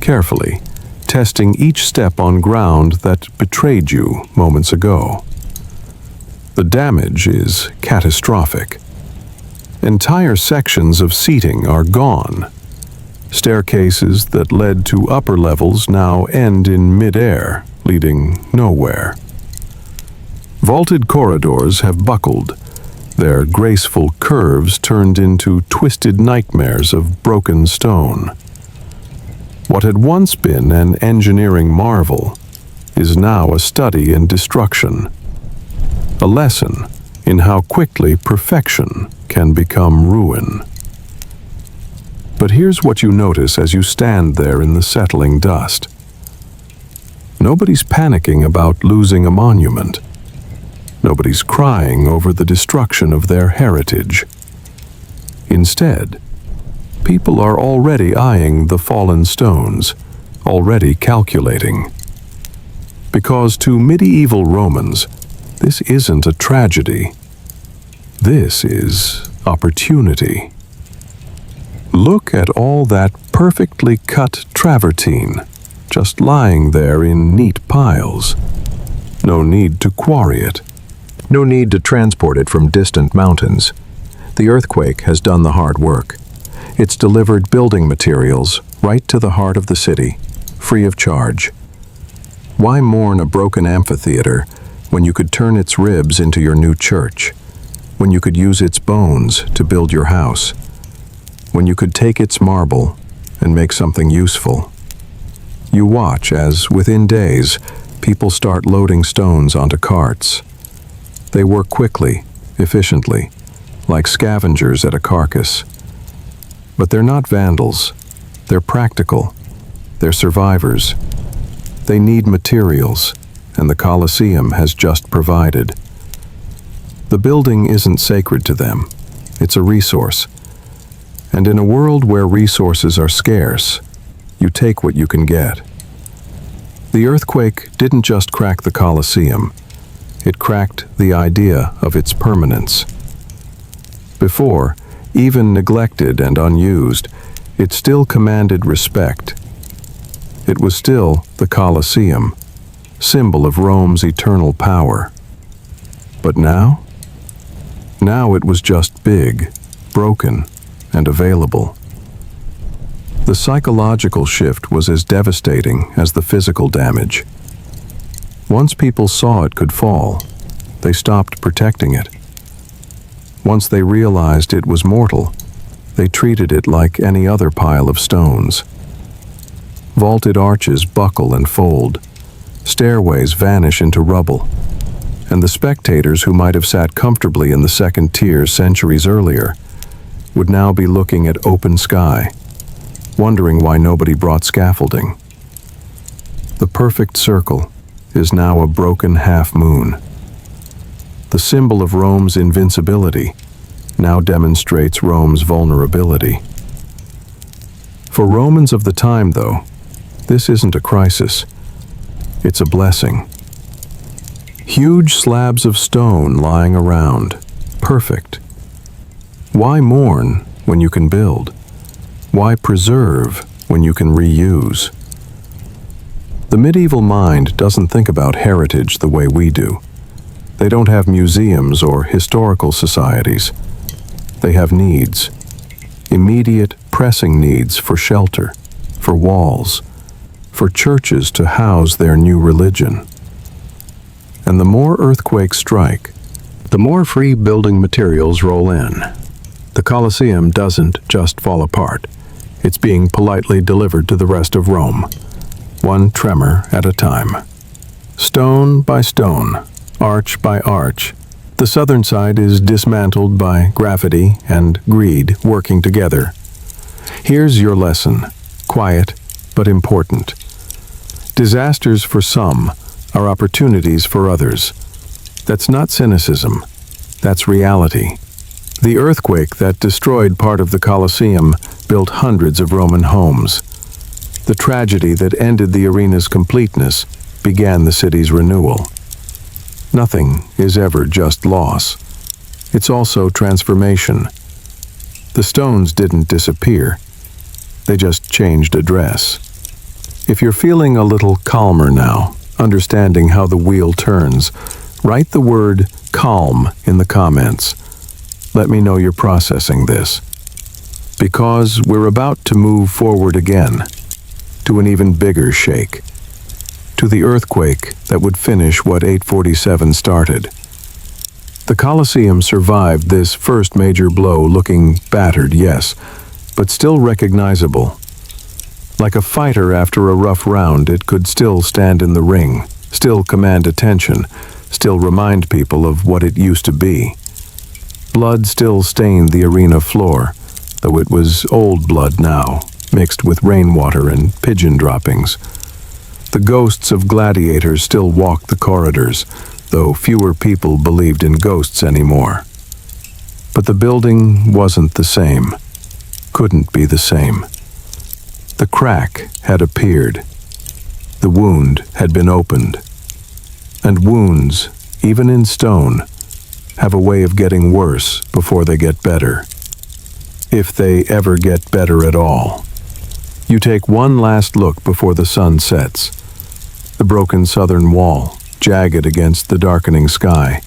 [SPEAKER 2] carefully, testing each step on ground that betrayed you moments ago. The damage is catastrophic. Entire sections of seating are gone. Staircases that led to upper levels now end in mid-air, leading nowhere. Vaulted corridors have buckled, their graceful curves turned into twisted nightmares of broken stone. What had once been an engineering marvel is now a study in destruction, a lesson in how quickly perfection can become ruin. But here's what you notice as you stand there in the settling dust. Nobody's panicking about losing a monument. Nobody's crying over the destruction of their heritage. Instead, people are already eyeing the fallen stones, already calculating. Because to medieval Romans, this isn't a tragedy. This is opportunity. Look at all that perfectly cut travertine, just lying there in neat piles. No need to quarry it. No need to transport it from distant mountains. The earthquake has done the hard work. It's delivered building materials right to the heart of the city, free of charge. Why mourn a broken amphitheater when you could turn its ribs into your new church? When you could use its bones to build your house? When you could take its marble and make something useful? You watch as, within days, people start loading stones onto carts. They work quickly, efficiently, like scavengers at a carcass. But they're not vandals. They're practical. They're survivors. They need materials, and the Colosseum has just provided. The building isn't sacred to them. It's a resource. And in a world where resources are scarce,
[SPEAKER 1] you take what you can get. The earthquake didn't just crack the Colosseum, it cracked the idea of its permanence. Before, even neglected and unused, it still commanded respect. It was still the Colosseum, symbol of Rome's eternal power. But now? Now it was just big, broken, and available. The psychological shift was as devastating as the physical damage. Once people saw it could fall, they stopped protecting it. Once they realized it was mortal, they treated it like any other pile of stones. Vaulted arches buckle and fold, stairways vanish into rubble, and the spectators who might have sat comfortably in the second tier centuries earlier would now be looking at open sky, wondering why nobody brought scaffolding. The perfect circle is now a broken half-moon. The symbol of Rome's invincibility now demonstrates Rome's vulnerability. For Romans of the time, though, this isn't a crisis. It's a blessing. Huge slabs of stone lying around, perfect. Why mourn when you can build? Why preserve when you can reuse? The medieval mind doesn't think about heritage the way we do. They don't have museums or historical societies. They have needs. Immediate, pressing needs for shelter, for walls, for churches to house their new religion. And the more earthquakes strike, the more free building materials roll in. The Colosseum doesn't just fall apart. It's being politely delivered to the rest of Rome, one tremor at a time. Stone by stone, arch by arch, the southern side is dismantled by gravity and greed working together. Here's your lesson, quiet but important. Disasters for some are opportunities for others. That's not cynicism, that's reality. The earthquake that destroyed part of the Colosseum built hundreds of Roman homes. The tragedy that ended the arena's completeness began the city's renewal. Nothing is ever just loss. It's also transformation. The stones didn't disappear. They just changed address. If you're feeling a little calmer now, understanding how the wheel turns, write the word calm in the comments. Let me know you're processing this. Because we're about to move forward again, to an even bigger shake, to the earthquake that would finish what 847 started. The Colosseum survived this first major blow looking battered, yes, but still recognizable. Like a fighter after a rough round, it could still stand in the ring, still command attention, still remind people of what it used to be. Blood still stained the arena floor, though it was old blood now, mixed with rainwater and pigeon droppings. The ghosts of gladiators still walked the corridors, though fewer people believed in ghosts anymore. But the building wasn't the same, couldn't be the same. The crack had appeared. The wound had been opened. And wounds, even in stone, have a way of getting worse before they get better. If they ever get better at all. You take one last look before the sun sets. The broken southern wall, jagged against the darkening sky.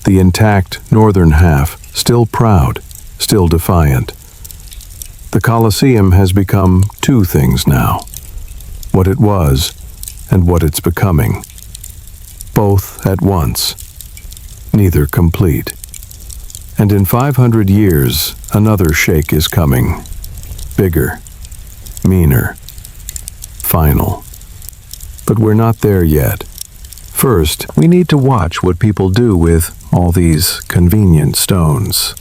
[SPEAKER 1] The intact northern half, still proud, still defiant. The Colosseum has become two things now. What it was and what it's becoming. Both at once. Neither complete. And in 500 years, another shake is coming. Bigger. Meaner. Final. But we're not there yet. First, we need to watch what people do with all these convenient stones.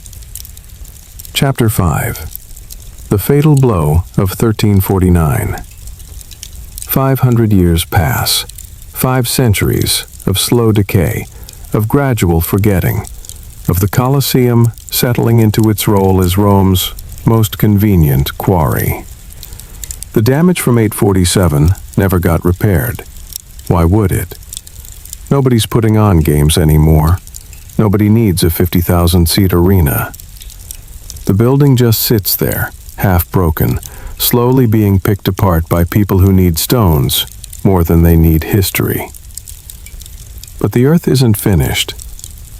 [SPEAKER 1] Chapter 5. The Fatal Blow of 1349. 500 years pass. 5 centuries of slow decay, of gradual forgetting, of the Colosseum settling into its role as Rome's most convenient quarry. The damage from 847 never got repaired. Why would it? Nobody's putting on games anymore. Nobody needs a 50,000-seat arena. The building just sits there, half broken, slowly being picked apart by people who need stones more than they need history. But the Earth isn't finished.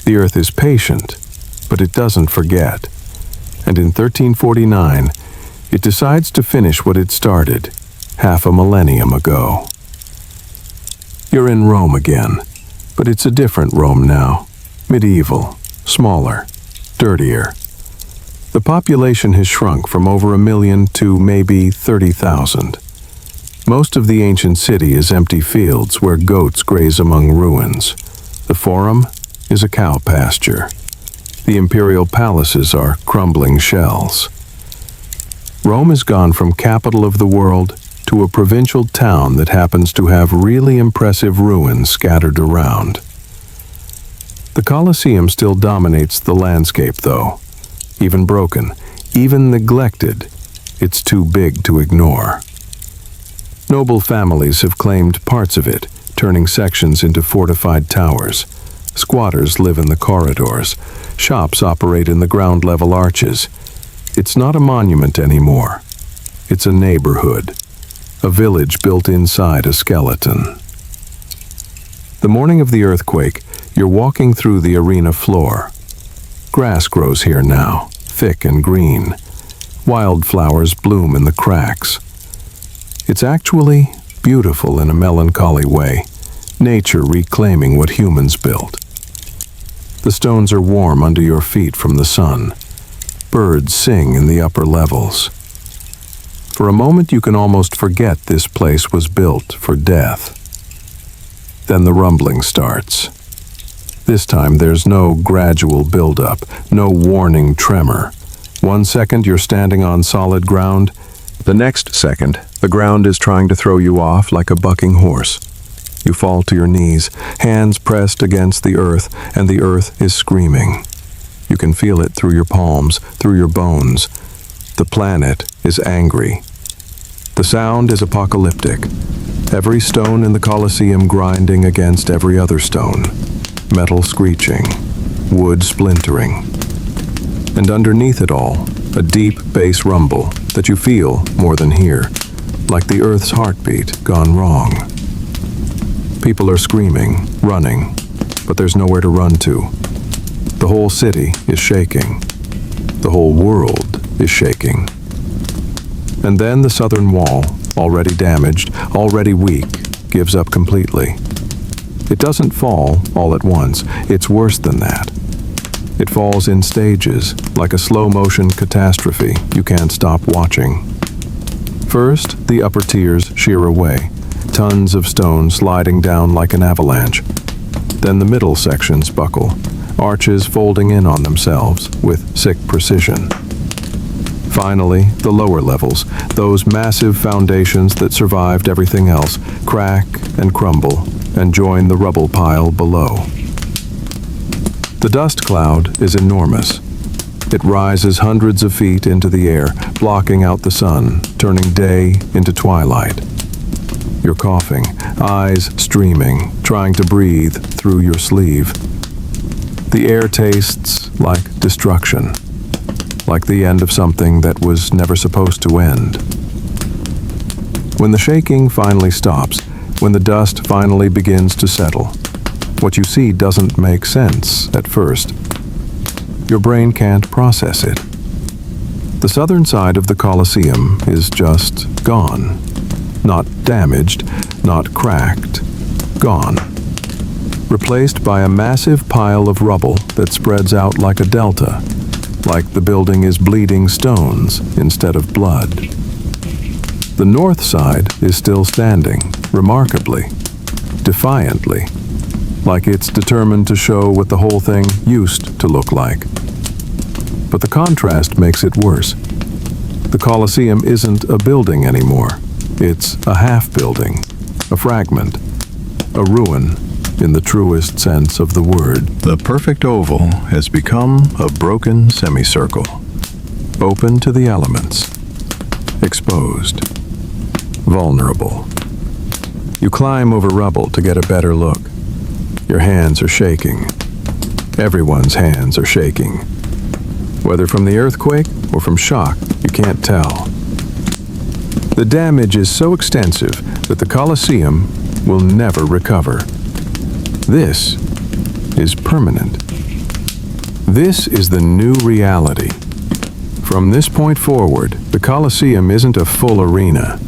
[SPEAKER 1] The Earth is patient, but it doesn't forget. And in 1349, it decides to finish what it started half a millennium ago. You're in Rome again, but it's a different Rome now. Medieval, smaller, dirtier. The population has shrunk from over 1 million to maybe 30,000. Most of the ancient city is empty fields where goats graze among ruins. The Forum is a cow pasture. The imperial palaces are crumbling shells. Rome has gone from capital of the world to a provincial town that happens to have really impressive ruins scattered around. The Colosseum still dominates the landscape, though. Even broken, even neglected, it's too big to ignore. Noble families have claimed parts of it, turning sections into fortified towers. Squatters live in the corridors. Shops operate in the ground-level arches. It's not a monument anymore. It's a neighborhood. A village built inside a skeleton. The morning of the earthquake, you're walking through the arena floor. Grass grows here now, thick and green. Wildflowers bloom in the cracks. It's actually beautiful in a melancholy way, nature reclaiming what humans built. The stones are warm under your feet from the sun. Birds sing in the upper levels. For a moment you can almost forget this place was built for death. Then the rumbling starts. This time there's no gradual build-up, no warning tremor. 1 second you're standing on solid ground. The next second, the ground is trying to throw you off like a bucking horse. You fall to your knees, hands pressed against the earth, and the earth is screaming. You can feel it through your palms, through your bones. The planet is angry. The sound is apocalyptic. Every stone in the Colosseum grinding against every other stone. Metal screeching, wood splintering. And underneath it all, a deep bass rumble that you feel more than hear, like the earth's heartbeat gone wrong. People are screaming, running, but there's nowhere to run to. The whole city is shaking. The whole world is shaking. And then the southern wall, already damaged, already weak, gives up completely. It doesn't fall all at once. It's worse than that. It falls in stages, like a slow-motion catastrophe you can't stop watching. First, the upper tiers shear away, tons of stone sliding down like an avalanche. Then the middle sections buckle, arches folding in on themselves with sick precision. Finally, the lower levels, those massive foundations that survived everything else, crack and crumble and join the rubble pile below. The dust cloud is enormous. It rises hundreds of feet into the air, blocking out the sun, turning day into twilight. You're coughing, eyes streaming, trying to breathe through your sleeve. The air tastes like destruction, like the end of something that was never supposed to end. When the shaking finally stops, when the dust finally begins to settle, what you see doesn't make sense at first. Your brain can't process it. The southern side of the Colosseum is just gone. Not damaged, not cracked, gone. Replaced by a massive pile of rubble that spreads out like a delta, like the building is bleeding stones instead of blood. The north side is still standing, remarkably, defiantly, like it's determined to show what the whole thing used to look like. But the contrast makes it worse. The Colosseum isn't a building anymore. It's a half-building, a fragment, a ruin in the truest sense of the word. The perfect oval has become a broken semicircle, open to the elements, exposed.
[SPEAKER 2] vulnerable. You climb over rubble to get a better look. Your hands are shaking. Everyone's hands are shaking. Whether from the earthquake or from shock, you can't tell. The damage is so extensive that the Colosseum will never recover. This is permanent. This is the new reality. From this point forward, the Colosseum isn't a full arena.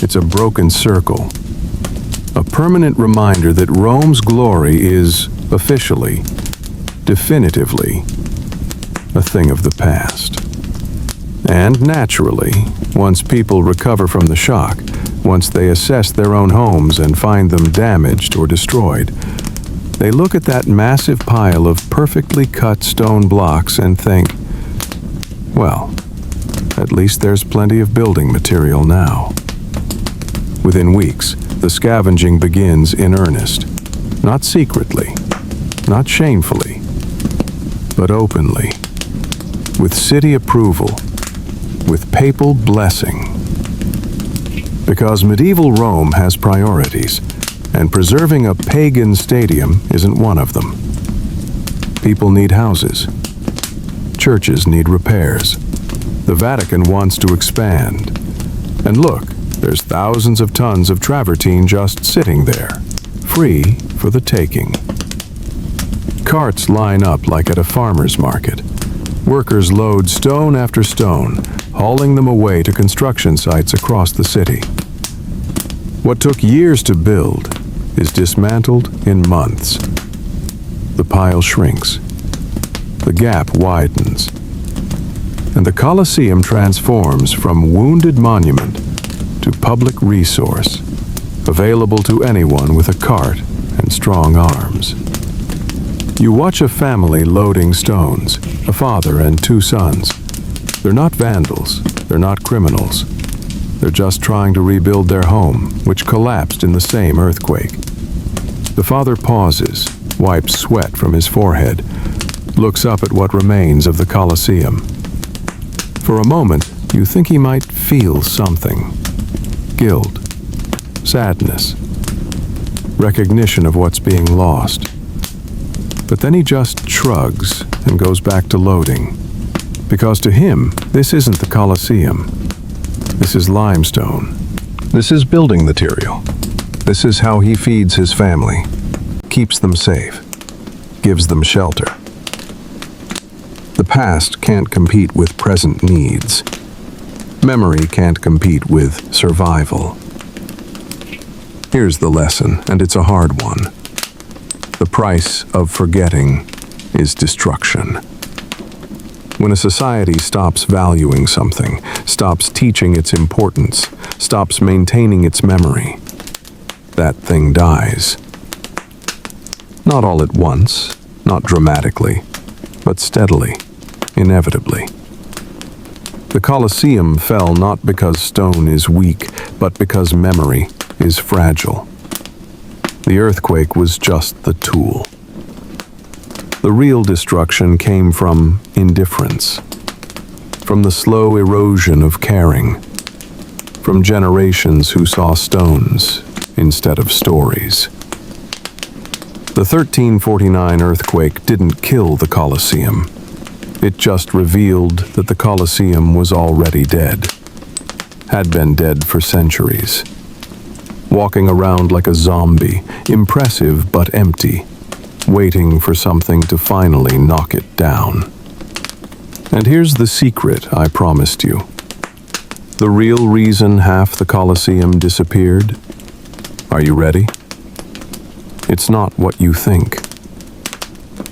[SPEAKER 2] It's a broken circle. A permanent reminder that Rome's glory is officially, definitively, a thing of the past. And naturally, once people recover from the shock, once they assess their own homes and find them damaged or destroyed, they look at that massive pile of perfectly cut stone blocks and think, well, at least there's plenty of building material now. Within weeks, the scavenging begins in earnest. Not secretly, not shamefully, but openly. With city approval, with papal blessing. Because medieval Rome has priorities, and preserving a pagan stadium isn't one of them. People need houses. Churches need repairs. The Vatican wants to expand. And look, there's thousands of tons of travertine just sitting there, free for the taking. Carts line up like at a farmer's market. Workers load stone after stone, hauling them away to construction sites across the city. What took years to build is dismantled in months. The pile shrinks. The gap widens. And the Colosseum transforms from wounded monument to public resource, available to anyone with a cart and strong arms. You watch a family loading stones, a father and two sons. They're not vandals, they're not criminals. They're just trying to rebuild their home, which collapsed in the same earthquake. The father pauses, wipes sweat from his forehead, looks up at what remains of the Colosseum. For a moment, you think he might feel something. Guilt, sadness, recognition of what's being lost. But then he just shrugs and goes back to loading. Because to him, this isn't the Colosseum. This is limestone. This is building material. This is how he feeds his family, keeps them safe, gives them shelter. The past can't compete with present needs. Memory can't compete with survival. Here's the lesson, and it's a hard one. The price of forgetting is destruction. When a society stops valuing something, stops teaching its importance, stops maintaining its memory, that thing dies. Not all at once, not dramatically, but steadily, inevitably. The Colosseum fell not because stone is weak, but because memory is fragile. The earthquake was just the tool. The real destruction came from indifference, from the slow erosion of caring, from generations who saw stones instead of stories. The 1349 earthquake didn't kill the Colosseum. It just revealed that the Colosseum was already dead, had been dead for centuries. Walking around like a zombie, impressive but empty, waiting for something to finally knock it down. And here's the secret I promised you. The real reason half the Colosseum disappeared? Are you ready? It's not what you think.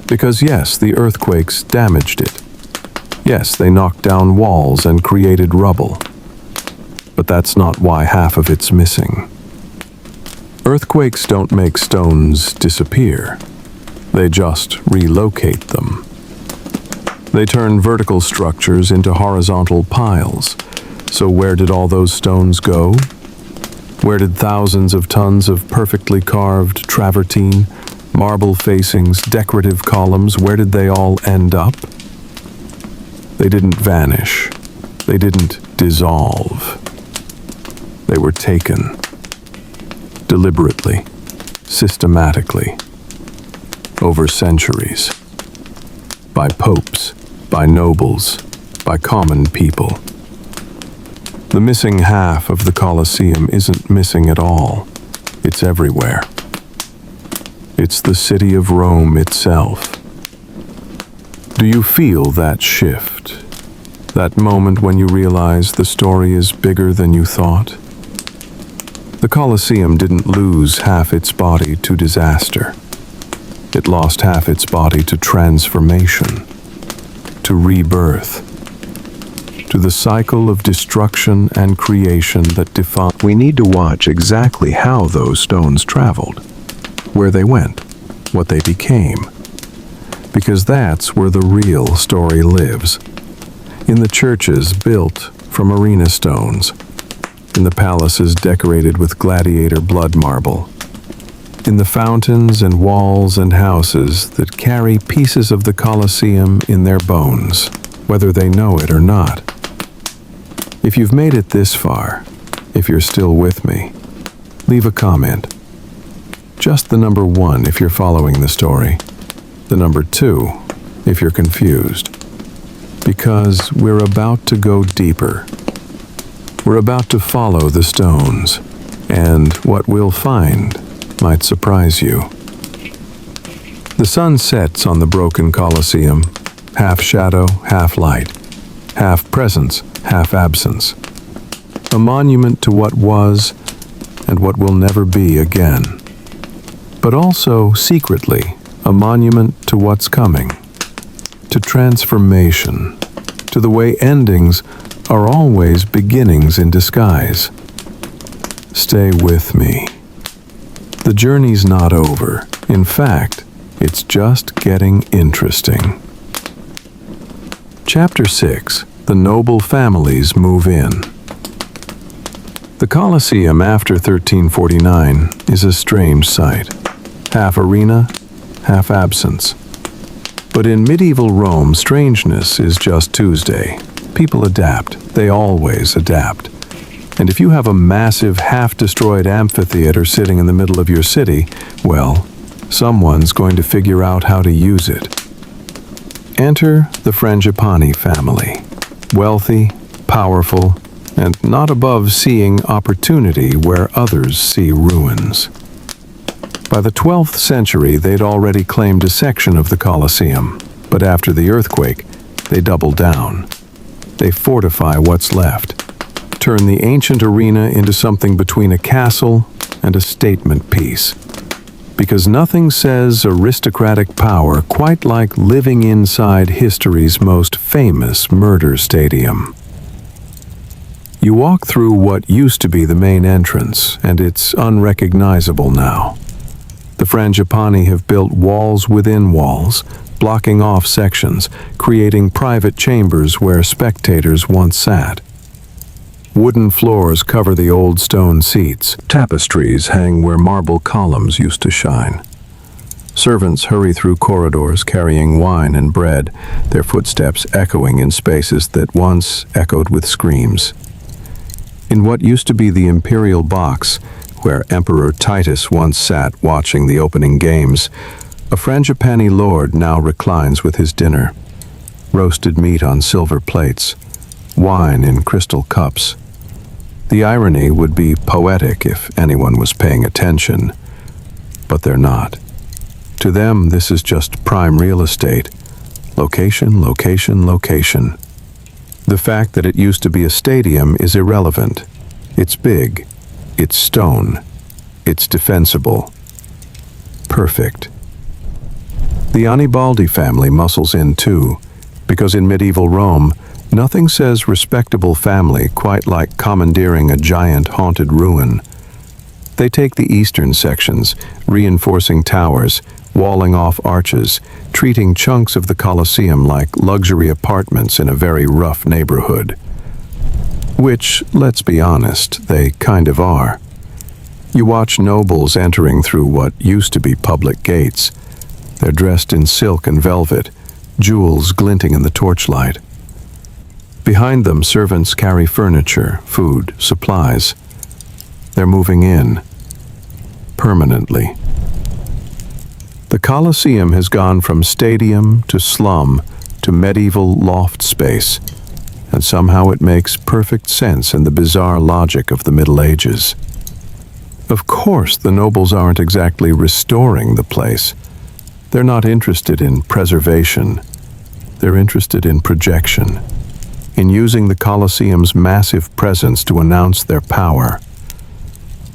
[SPEAKER 2] Because yes, the earthquakes damaged it. Yes, they knocked down walls and created rubble. But that's not why half of it's missing. Earthquakes don't make stones disappear. They just relocate them. They turn vertical structures into horizontal piles. So where did all those stones go? Where did thousands of tons of perfectly carved travertine, marble facings, decorative columns, where did they all end up? They didn't vanish. They didn't dissolve.
[SPEAKER 1] They were taken. Deliberately, systematically, over centuries. By popes, by nobles, by common people. The missing half of the Colosseum isn't missing at all. It's everywhere. It's the city of Rome itself. Do you feel that shift? That moment when you realize the story is bigger than you thought? The Colosseum didn't lose half its body to disaster. It lost half its body to transformation, to rebirth, to the cycle of destruction and creation that defines. We need to watch exactly how those stones traveled, where they went, what they became, because that's where the real story lives. In the churches built from arena stones, in the palaces decorated with gladiator blood marble, in the fountains and walls and houses that carry pieces of the Colosseum in their bones, whether they know it or not. If you've made it this far, if you're still with me, leave a comment. Just the number 1 if you're following the story, the number 2 if you're confused. Because we're about to go deeper. We're about to follow the stones, and what we'll find might surprise you. The sun sets on the broken Colosseum, half shadow, half light, half presence, half absence. A monument to what was and what will never be again. But also, secretly, a monument to what's coming. To transformation. To the way endings are always beginnings in disguise. Stay with me. The journey's not over. In fact, it's just getting interesting. Chapter 6. The noble families move in. The Colosseum after 1349 is a strange sight. Half arena, half absence. But in medieval Rome, strangeness is just Tuesday. People adapt. They always adapt. And if you have a massive, half-destroyed amphitheater sitting in the middle of your city, well, someone's going to figure out how to use it. Enter the Frangipani family. Wealthy, powerful, and not above seeing opportunity where others see ruins. By the 12th century, they'd already claimed a section of the Colosseum, but after the earthquake, they doubled down. They fortify what's left, turn the ancient arena into something between a castle and a statement piece. Because nothing says aristocratic power quite like living inside history's most famous murder stadium. You walk through what used to be the main entrance, and it's unrecognizable now. The Frangipani have built walls within walls, blocking off sections, creating private chambers where spectators once sat. Wooden floors cover the old stone seats. Tapestries hang where marble columns used to shine. Servants hurry through corridors carrying wine and bread, their footsteps echoing in spaces that once echoed with screams. In what used to be the imperial box, where Emperor Titus once sat watching the opening games, a Frangipani lord now reclines with his dinner. Roasted meat on silver plates, wine in crystal cups. The irony would be poetic if anyone was paying attention, but they're not. To them, this is just prime real estate. Location, location, location. The fact that it used to be a stadium is irrelevant. It's big. It's stone. It's defensible. Perfect. The Annibaldi family muscles in too, because in medieval Rome, nothing says respectable family quite like commandeering a giant haunted ruin. They take the eastern sections, reinforcing towers, walling off arches, treating chunks of the Colosseum like luxury apartments in a very rough neighborhood. Which, let's be honest, they kind of are. You watch nobles entering through what used to be public gates. They're dressed in silk and velvet, jewels glinting in the torchlight. Behind them, servants carry furniture, food, supplies. they're moving in. Permanently. The Colosseum has gone from stadium to slum to medieval loft space, and somehow it makes perfect sense in the bizarre logic of the Middle Ages. Of course, the nobles aren't exactly restoring the place. They're not interested in preservation. They're interested in projection, in using the Colosseum's massive presence to announce their power.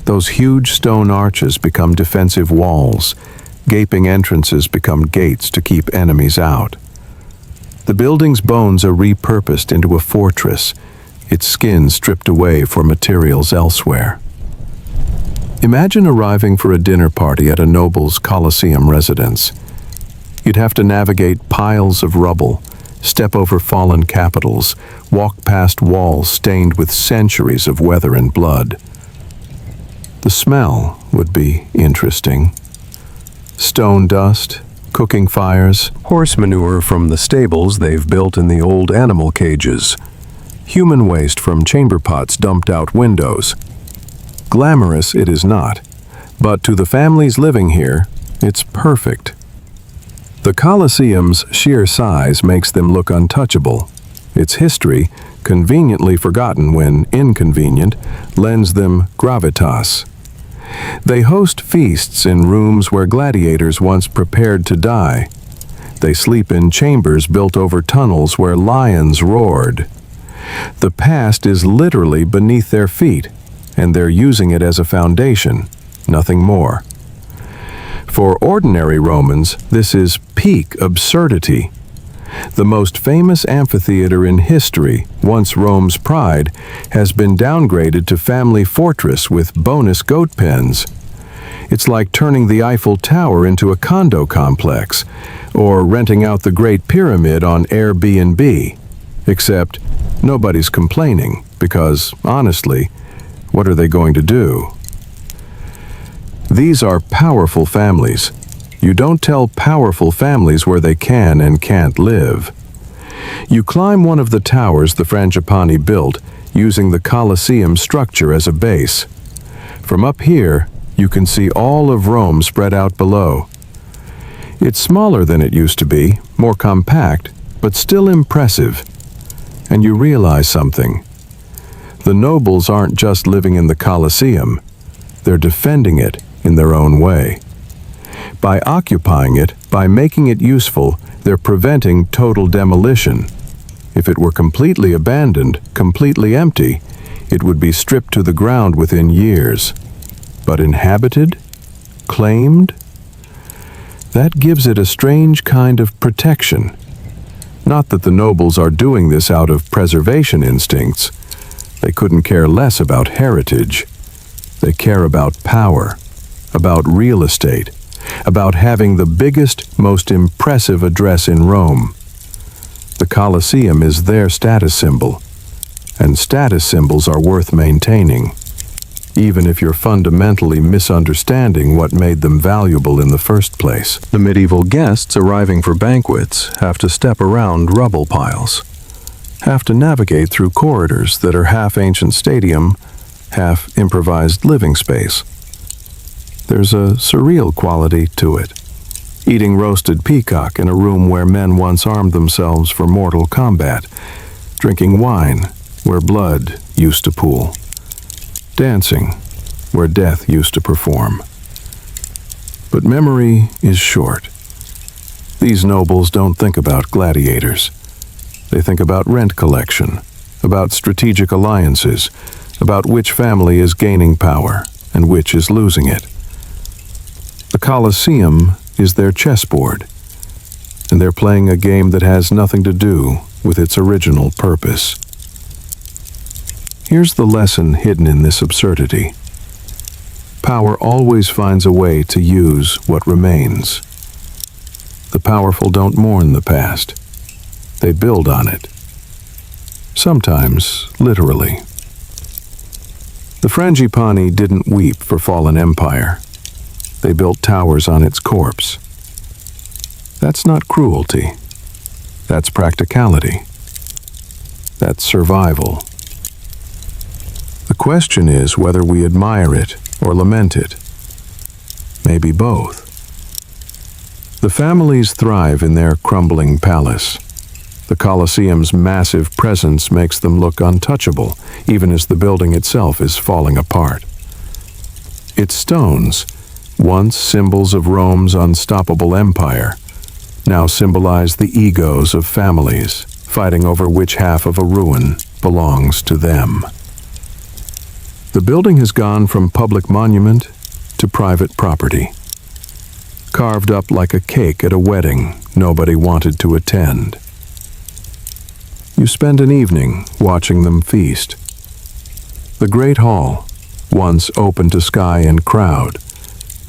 [SPEAKER 1] Those huge stone arches become defensive walls. Gaping entrances become gates to keep enemies out. The building's bones are repurposed into a fortress, its skin stripped away for materials elsewhere. Imagine arriving for a dinner party at a noble's Colosseum residence. You'd have to navigate piles of rubble, step over fallen capitals, walk past walls stained with centuries of weather and blood. The smell would be interesting. Stone dust, cooking fires, horse manure from the stables they've built in the old animal cages, human waste from chamber pots dumped out windows. Glamorous it is not, but to the families living here, it's perfect. The Colosseum's sheer size makes them look untouchable. Its history, conveniently forgotten when inconvenient, lends them gravitas. They host feasts in rooms where gladiators once prepared to die. They sleep in chambers built over tunnels where lions roared. The past is literally beneath their feet, and they're using it as a foundation, nothing more. For ordinary Romans, this is peak absurdity. The most famous amphitheater in history, once Rome's pride, has been downgraded to family fortress with bonus goat pens. It's like turning the Eiffel Tower into a condo complex, or renting out the Great Pyramid on Airbnb. Except, nobody's complaining, because, honestly, what are they going to do? These are powerful families. You don't tell powerful families where they can and can't live. You climb one of the towers the Frangipani built, using the Colosseum structure as a base. From up here, you can see all of Rome spread out below. It's smaller than it used to be, more compact, but still impressive. And you realize something. The nobles aren't just living in the Colosseum. They're defending it in their own way. By occupying it, by making it useful, they're preventing total demolition. If it were completely abandoned, completely empty, it would be stripped to the ground within years. But inhabited? Claimed? That gives it a strange kind of protection. Not that the nobles are doing this out of preservation instincts. They couldn't care less about heritage. They care about power, about real estate, about having the biggest, most impressive address in Rome. The Colosseum is their status symbol, and status symbols are worth maintaining, even if you're fundamentally misunderstanding what made them valuable in the first place. The medieval guests arriving for banquets have to step around rubble piles, have to navigate through corridors that are half ancient stadium, half improvised living space. There's a surreal quality to it. Eating roasted peacock in a room where men once armed themselves for mortal combat. Drinking wine where blood used to pool. Dancing where death used to perform. But memory is short. These nobles don't think about gladiators. They think about rent collection, about strategic alliances, about which family is gaining power and which is losing it. The Colosseum is their chessboard, and they're playing a game that has nothing to do with its original purpose. Here's the lesson hidden in this absurdity. Power always finds a way to use what remains. The powerful don't mourn the past. They build on it. Sometimes, literally. The Frangipani didn't weep for fallen empire. They built towers on its corpse. That's not cruelty. That's practicality. That's survival.
[SPEAKER 2] The question is whether we admire it or lament it. Maybe both. The families thrive in their crumbling palace. The Colosseum's massive presence makes them look untouchable, even as the building itself is falling apart. Its stones, once symbols of Rome's unstoppable empire, now symbolize the egos of families fighting over which half of a ruin belongs to them. The building has gone from public monument to private property, carved up like a cake at a wedding nobody wanted to attend. You spend an evening watching them feast. The Great Hall, once open to sky and crowd,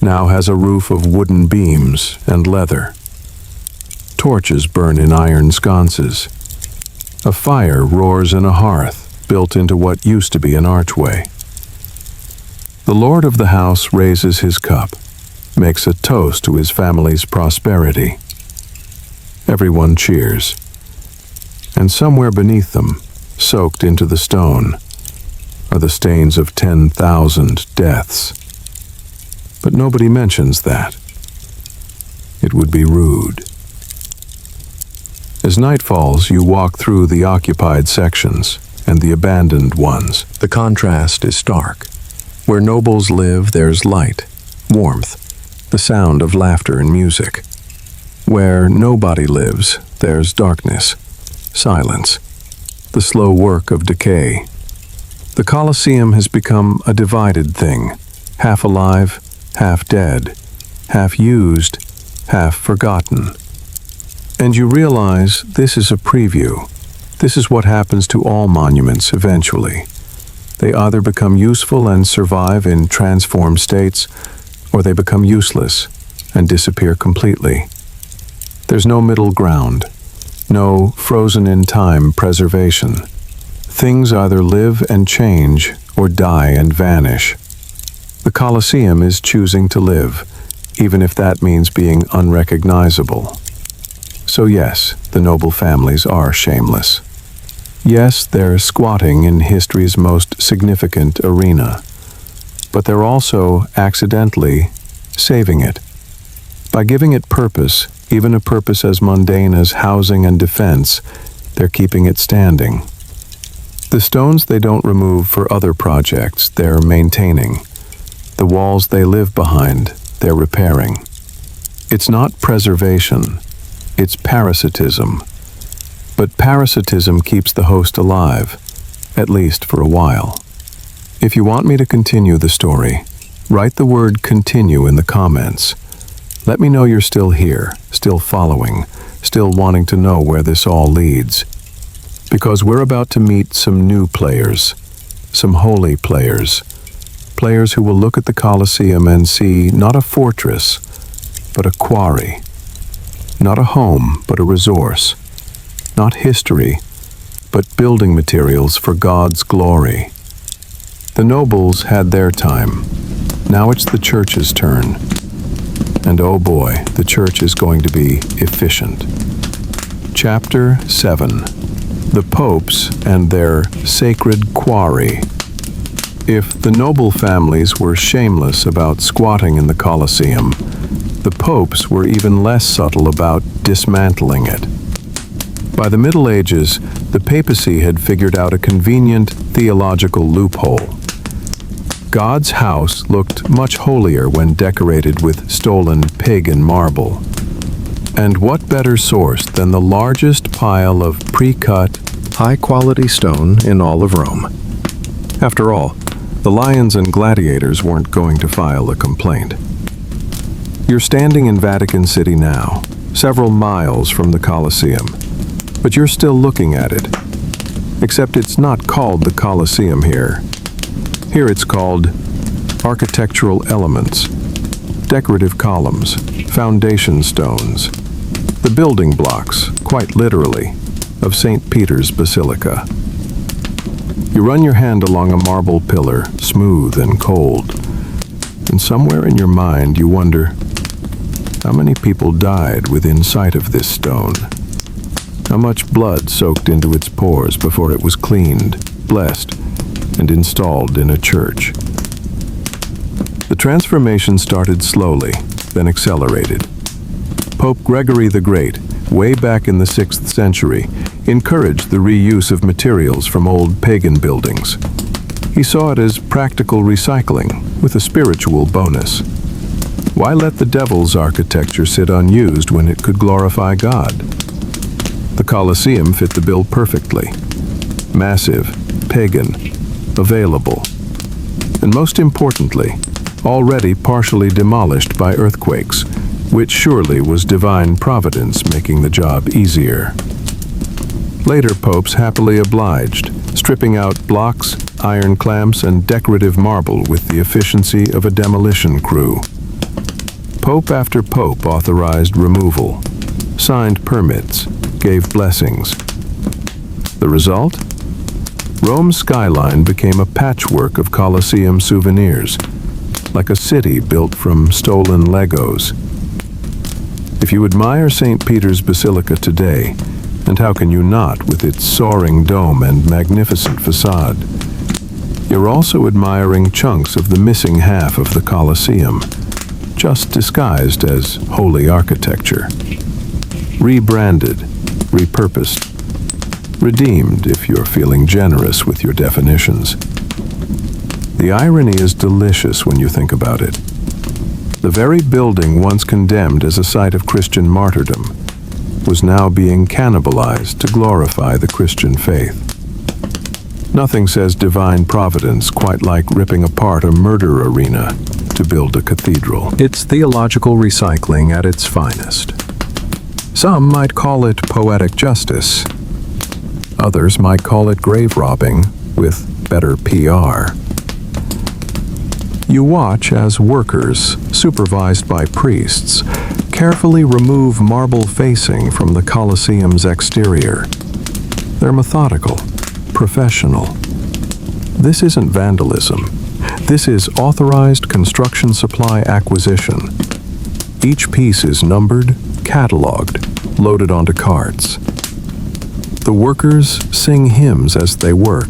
[SPEAKER 2] now has a roof of wooden beams and leather. Torches burn in iron sconces. A fire roars in a hearth built into what used to be an archway. The lord of the house raises his cup, makes a toast to his family's prosperity. Everyone cheers. And somewhere beneath them, soaked into the stone, are the stains of 10,000 deaths. But nobody mentions that. It would be rude. As night falls, you walk through the occupied sections and the abandoned ones. The contrast is stark. Where nobles live, there's light, warmth, the sound of laughter and music. Where nobody lives, there's darkness, silence, the slow work of decay. The Colosseum has become a divided thing, half alive, half dead, half used, half forgotten. And you realize this is a preview. This is what happens to all monuments eventually. They either become useful and survive in transformed states, or they become useless and disappear completely. There's no middle ground, no frozen-in-time preservation. Things either live and change or die and vanish. The Colosseum is choosing to live, even if that means being unrecognizable. So yes, the noble families are shameless. Yes, they're squatting in history's most significant arena, but they're also accidentally saving it. By giving it purpose, even a purpose as mundane as housing and defense, they're keeping it standing. The stones they don't remove for other projects, they're maintaining. The walls they live behind, they're repairing. It's not preservation, it's parasitism. But parasitism keeps the host alive, at least for a while. If you want me to continue the story, write the word "continue" in the comments. Let me know you're still here, still following, still wanting to know where this all leads. Because we're about to meet some new players, some holy players. Players who will look at the Colosseum and see not a fortress, but a quarry. Not a home, but a resource. Not history, but building materials for God's glory. The nobles had their time. Now it's the church's turn. And oh boy, the church is going to be efficient. Chapter 7. The popes and their sacred quarry. If the noble families were shameless about squatting in the Colosseum, the popes were even less subtle about dismantling it. By the Middle Ages, the papacy had figured out a convenient theological loophole. God's house looked much holier when decorated with stolen pagan marble. And what better source than the largest pile of pre-cut, high-quality stone in all of Rome? After all, the lions and gladiators weren't going to file a complaint. You're standing in Vatican City now, several miles from the Colosseum, but you're still looking at it. Except it's not called the Colosseum here. Here it's called architectural elements, decorative columns, foundation stones, the building blocks, quite literally, of St. Peter's Basilica. You run your hand along a marble pillar, smooth and cold, and somewhere in your mind you wonder, how many people died within sight of this stone? How much blood soaked into its pores before it was cleaned, blessed,
[SPEAKER 1] and installed in a church. The transformation started slowly, then accelerated. Pope Gregory the Great, way back in the 6th century, encouraged the reuse of materials from old pagan buildings. He saw it as practical recycling, with a spiritual bonus. Why let the devil's architecture sit unused when it could glorify God? The Colosseum fit the bill perfectly. Massive, pagan, available, and most importantly, already partially demolished by earthquakes, which surely was divine providence making the job easier. Later popes happily obliged, stripping out blocks, iron clamps, and decorative marble with the efficiency of a demolition crew. Pope after pope authorized removal, signed permits, gave blessings. The result? Rome's skyline became a patchwork of Colosseum souvenirs, like a city built from stolen Legos. If you admire St. Peter's Basilica today, and how can you not with its soaring dome and magnificent facade, you're also admiring chunks of the missing half of the Colosseum, just disguised as holy architecture. Rebranded, repurposed, redeemed if you're feeling generous with your definitions. The irony is delicious when you think about it. The very building once condemned as a site of Christian martyrdom was now being cannibalized to glorify the Christian faith. Nothing says divine providence quite like ripping apart a murder arena to build a cathedral. It's theological recycling at its finest. Some might call it poetic justice. Others might call it grave robbing with better PR. You watch as workers, supervised by priests, carefully remove marble facing from the Colosseum's exterior. They're methodical, professional. This isn't vandalism. This is authorized construction supply acquisition. Each piece is numbered, cataloged, loaded onto carts. The workers sing hymns as they work,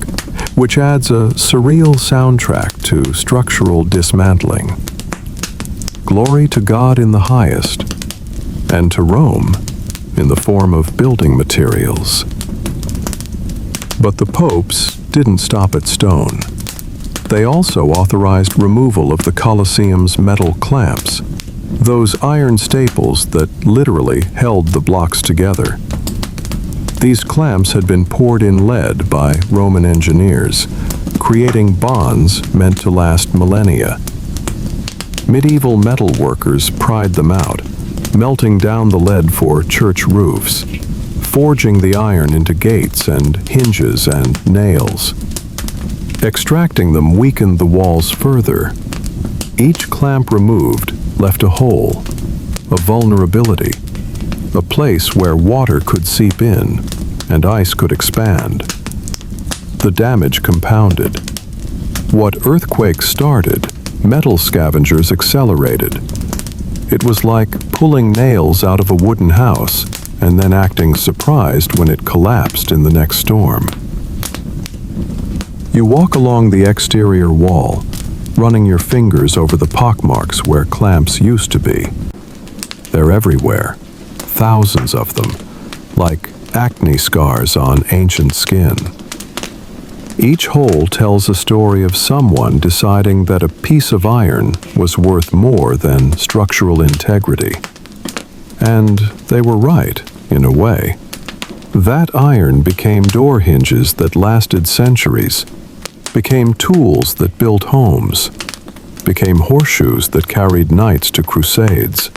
[SPEAKER 1] which adds a surreal soundtrack to structural dismantling. Glory to God in the highest, and to Rome in the form of building materials. But the popes didn't stop at stone. They also authorized removal of the Colosseum's metal clamps, those iron staples that literally held the blocks together. These clamps had been poured in lead by Roman engineers, creating bonds meant to last millennia. Medieval metal workers pried them out, melting down the lead for church roofs, forging the iron into gates and hinges and nails. Extracting them weakened the walls further. Each clamp removed left a hole, a vulnerability, a place where water could seep in and ice could expand. The damage compounded. What earthquakes started, metal scavengers accelerated. It was like pulling nails out of a wooden house and then acting surprised when it collapsed in the next storm. You walk along the exterior wall, running your fingers over the pockmarks where clamps used to be. They're everywhere, thousands of them, like acne scars on ancient skin. Each hole tells a story of someone deciding that a piece of iron was worth more than structural integrity. And they were right, in a way. That iron became door hinges that lasted centuries, became tools that built homes, became horseshoes that carried knights to crusades.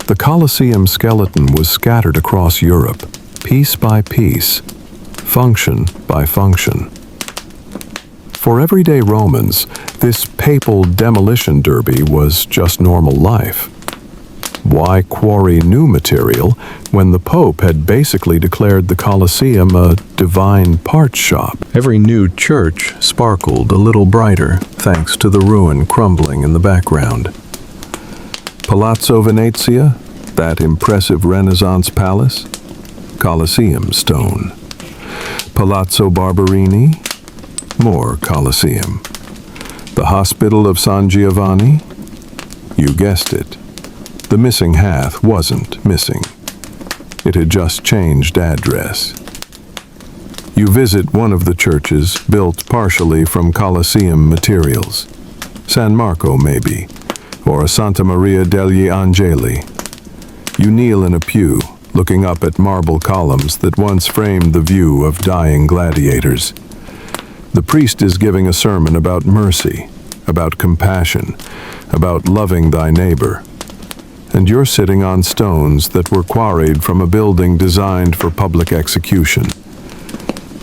[SPEAKER 1] The Colosseum skeleton was scattered across Europe, piece by piece, function by function. For everyday Romans, this papal demolition derby was just normal life. Why quarry new material when the Pope had basically declared the Colosseum a divine parts shop? Every new church sparkled a little brighter thanks to the ruin crumbling in the background. Palazzo Venezia, that impressive Renaissance palace, Colosseum stone. Palazzo Barberini,
[SPEAKER 2] more Colosseum. The Hospital of San Giovanni? You guessed it. The missing half wasn't missing. It had just changed address. You visit one of the churches built partially from Colosseum materials. San Marco, maybe, or Santa Maria degli Angeli. You kneel in a pew, looking up at marble columns that once framed the view of dying gladiators. The priest is giving a sermon about mercy, about compassion, about loving thy neighbor. And you're sitting on stones that were quarried from a building designed for public execution.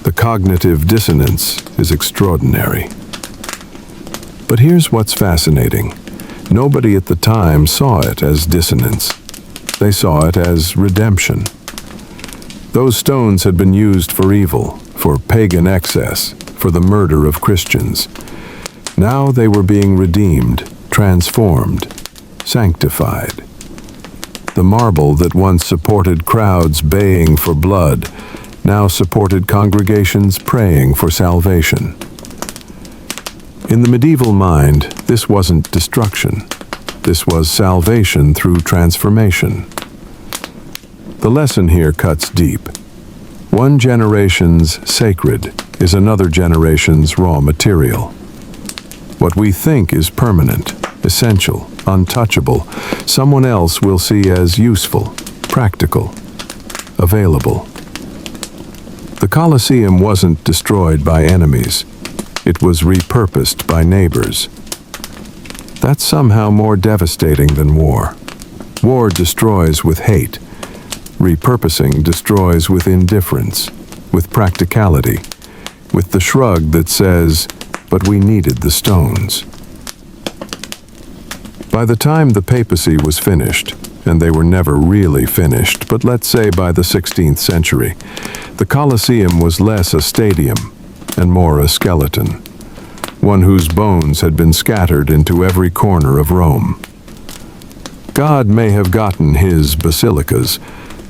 [SPEAKER 2] The cognitive dissonance is extraordinary. But here's what's fascinating. Nobody at the time saw it as dissonance. They saw it as redemption. Those stones had been used for evil, for pagan excess, for the murder of Christians. Now they were being redeemed, transformed, sanctified. The marble that once supported crowds baying for blood now supported congregations praying for salvation. In the medieval mind, this wasn't destruction. This was salvation through transformation. The lesson here cuts deep. One generation's sacred is another generation's raw material. What we think is permanent, essential, untouchable, someone else will see as useful, practical, available. The Colosseum wasn't destroyed by enemies. It was repurposed by neighbors. That's somehow more devastating than war. War destroys with hate. Repurposing destroys with indifference, with practicality, with the shrug that says, "But we needed the stones." By the time the papacy was finished, and they were never really finished, but let's say by the 16th century, the Colosseum was less a stadium and more a skeleton, one whose bones had been scattered into every corner of Rome. God may have gotten his basilicas,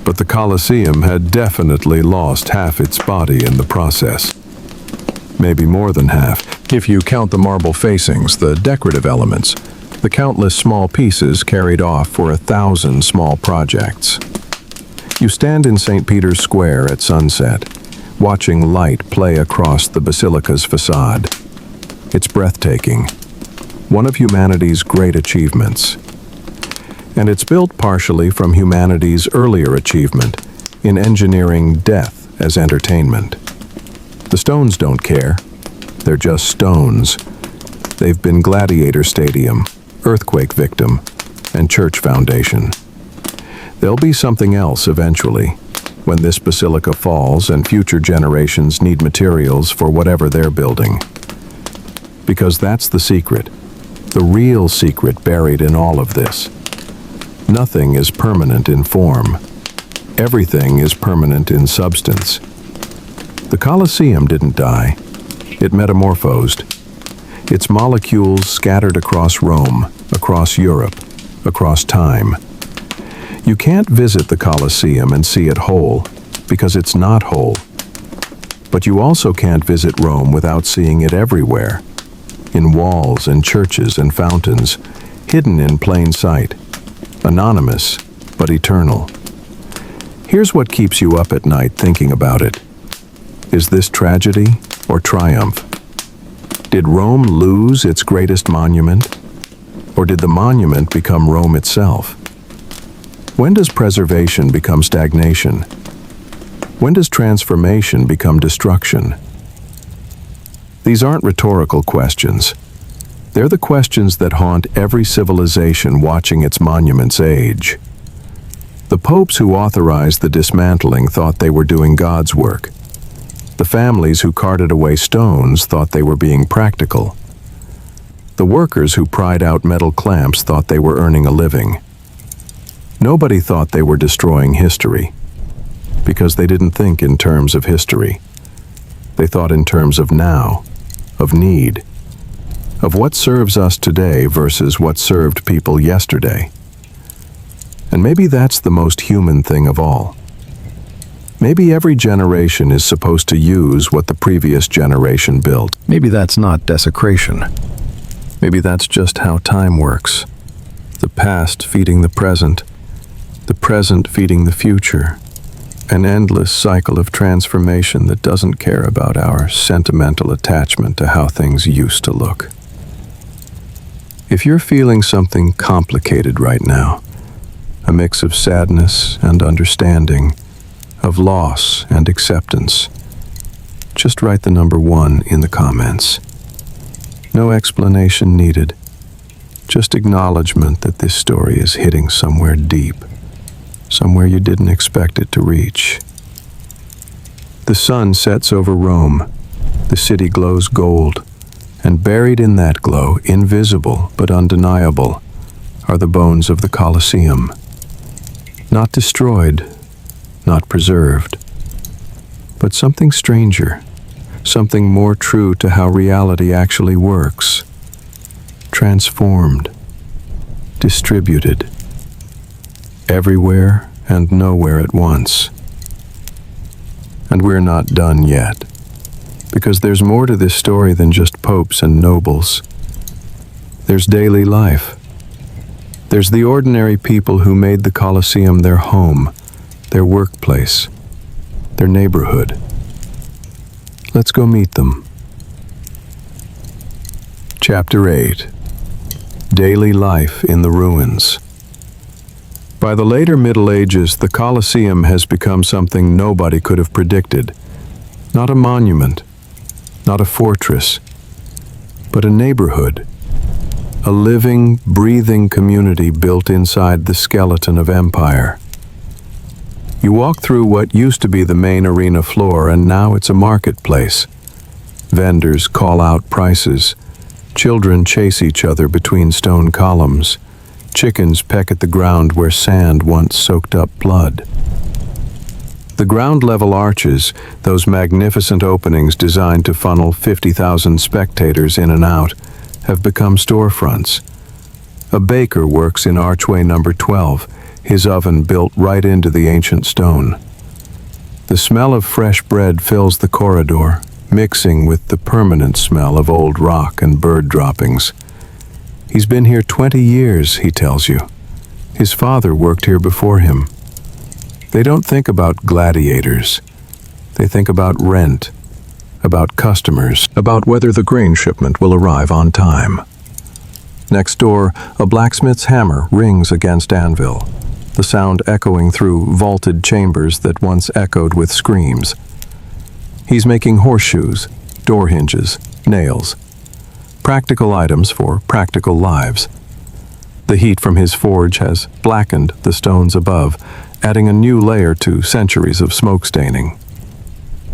[SPEAKER 2] but the Colosseum had definitely lost half its body in the process. Maybe more than half, if you count the marble facings, the decorative elements, the countless small pieces carried off for 1,000 small projects. You stand in St. Peter's Square at sunset, watching light play across the basilica's facade. It's breathtaking, one of humanity's great achievements. And it's built partially from humanity's earlier achievement in engineering death as entertainment. The stones don't care. They're just stones. They've been gladiator stadium, earthquake victim, and church foundation. There'll be something else eventually, when this basilica falls and future generations need materials for whatever they're building. Because that's the secret, the real secret buried in all of this. Nothing is permanent in form. Everything is permanent in substance. The Colosseum didn't die. It metamorphosed. Its molecules scattered across Rome, across Europe, across time. You can't visit the Colosseum and see it whole, because it's not whole. But you also can't visit Rome without seeing it everywhere, in walls and churches and fountains, hidden in plain sight, anonymous but eternal. Here's what keeps you up at night thinking about it. Is this tragedy or triumph? Did Rome lose its greatest monument? Or did the monument become Rome itself? When does preservation become stagnation? When does transformation become destruction? These aren't rhetorical questions. They're the questions that haunt every civilization watching its monuments age. The popes who authorized the dismantling thought they were doing God's work. The families who carted away stones thought they were being practical. The workers who pried out metal clamps thought they were earning a living. Nobody thought they were destroying history, because they didn't think in terms of history. They thought in terms of now, of need, of what serves us today versus what served people yesterday. And maybe that's the most human thing of all.
[SPEAKER 1] Maybe every generation is supposed to use what the previous generation built. Maybe that's not desecration. Maybe that's just how time works. The past feeding the present feeding the future. An endless cycle of transformation that doesn't care about our sentimental attachment to how things used to look. If you're feeling something complicated right now, a mix of sadness and understanding, of loss and acceptance, just write the number 1 in the comments. No explanation needed, just acknowledgement that this story is hitting somewhere deep, somewhere you didn't expect it to reach. The sun sets over Rome, the city glows gold, and buried in that glow, invisible but undeniable, are the bones of the Colosseum. Not destroyed, not preserved, but something stranger, something more true to how reality actually works. Transformed, distributed, everywhere and nowhere at once. And we're not done yet, because there's more to this story than just popes and nobles. There's daily life. There's the ordinary people who made the Colosseum their home, their workplace, their neighborhood. Let's go meet them. Chapter 8. Daily Life in the Ruins. By the later Middle Ages, the Colosseum has become something nobody could have predicted. Not a monument, not a fortress, but a neighborhood. A living, breathing community built inside the skeleton of empire. You walk through what used to be the main arena floor, and now it's a marketplace. Vendors call out prices. Children chase each other between stone columns. Chickens peck at the ground where sand once soaked up blood. The ground-level arches, those magnificent openings designed to funnel 50,000 spectators in and out, have become storefronts. A baker works in archway number 12, his oven built right into the ancient stone. The smell of fresh bread fills the corridor, mixing with the permanent smell of old rock and bird droppings. He's been here 20 years, he tells you. His father worked here before him. They don't think about gladiators. They think about rent, about customers, about whether the grain shipment will arrive on time. Next door, a blacksmith's hammer rings against anvil, the sound echoing through vaulted chambers that once echoed with screams. He's making horseshoes, door hinges, nails. Practical items for practical lives. The heat from his forge has blackened the stones above, adding a new layer to centuries of smoke staining.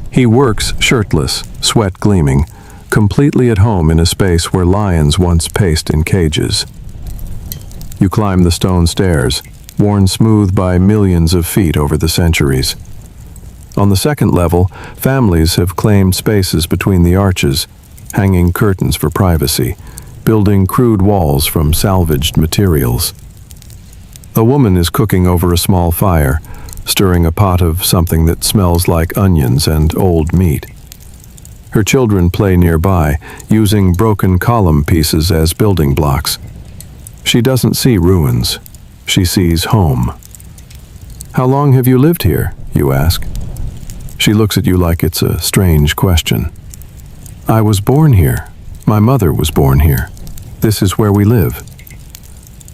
[SPEAKER 1] He works shirtless, sweat gleaming, completely at home in a space where lions once paced in cages. You climb the stone stairs, worn smooth by millions of feet over the centuries. On the second level, families have claimed spaces between the arches, hanging curtains for privacy, building crude walls from salvaged materials. A woman is cooking over a small fire, stirring a pot of something that smells like onions and old meat. Her children play nearby, using broken column pieces as building blocks. She doesn't see ruins. She sees home. "How long have you lived here?" you ask. She looks at you like it's a strange question. "I was born here. My mother was born here. This is where we live."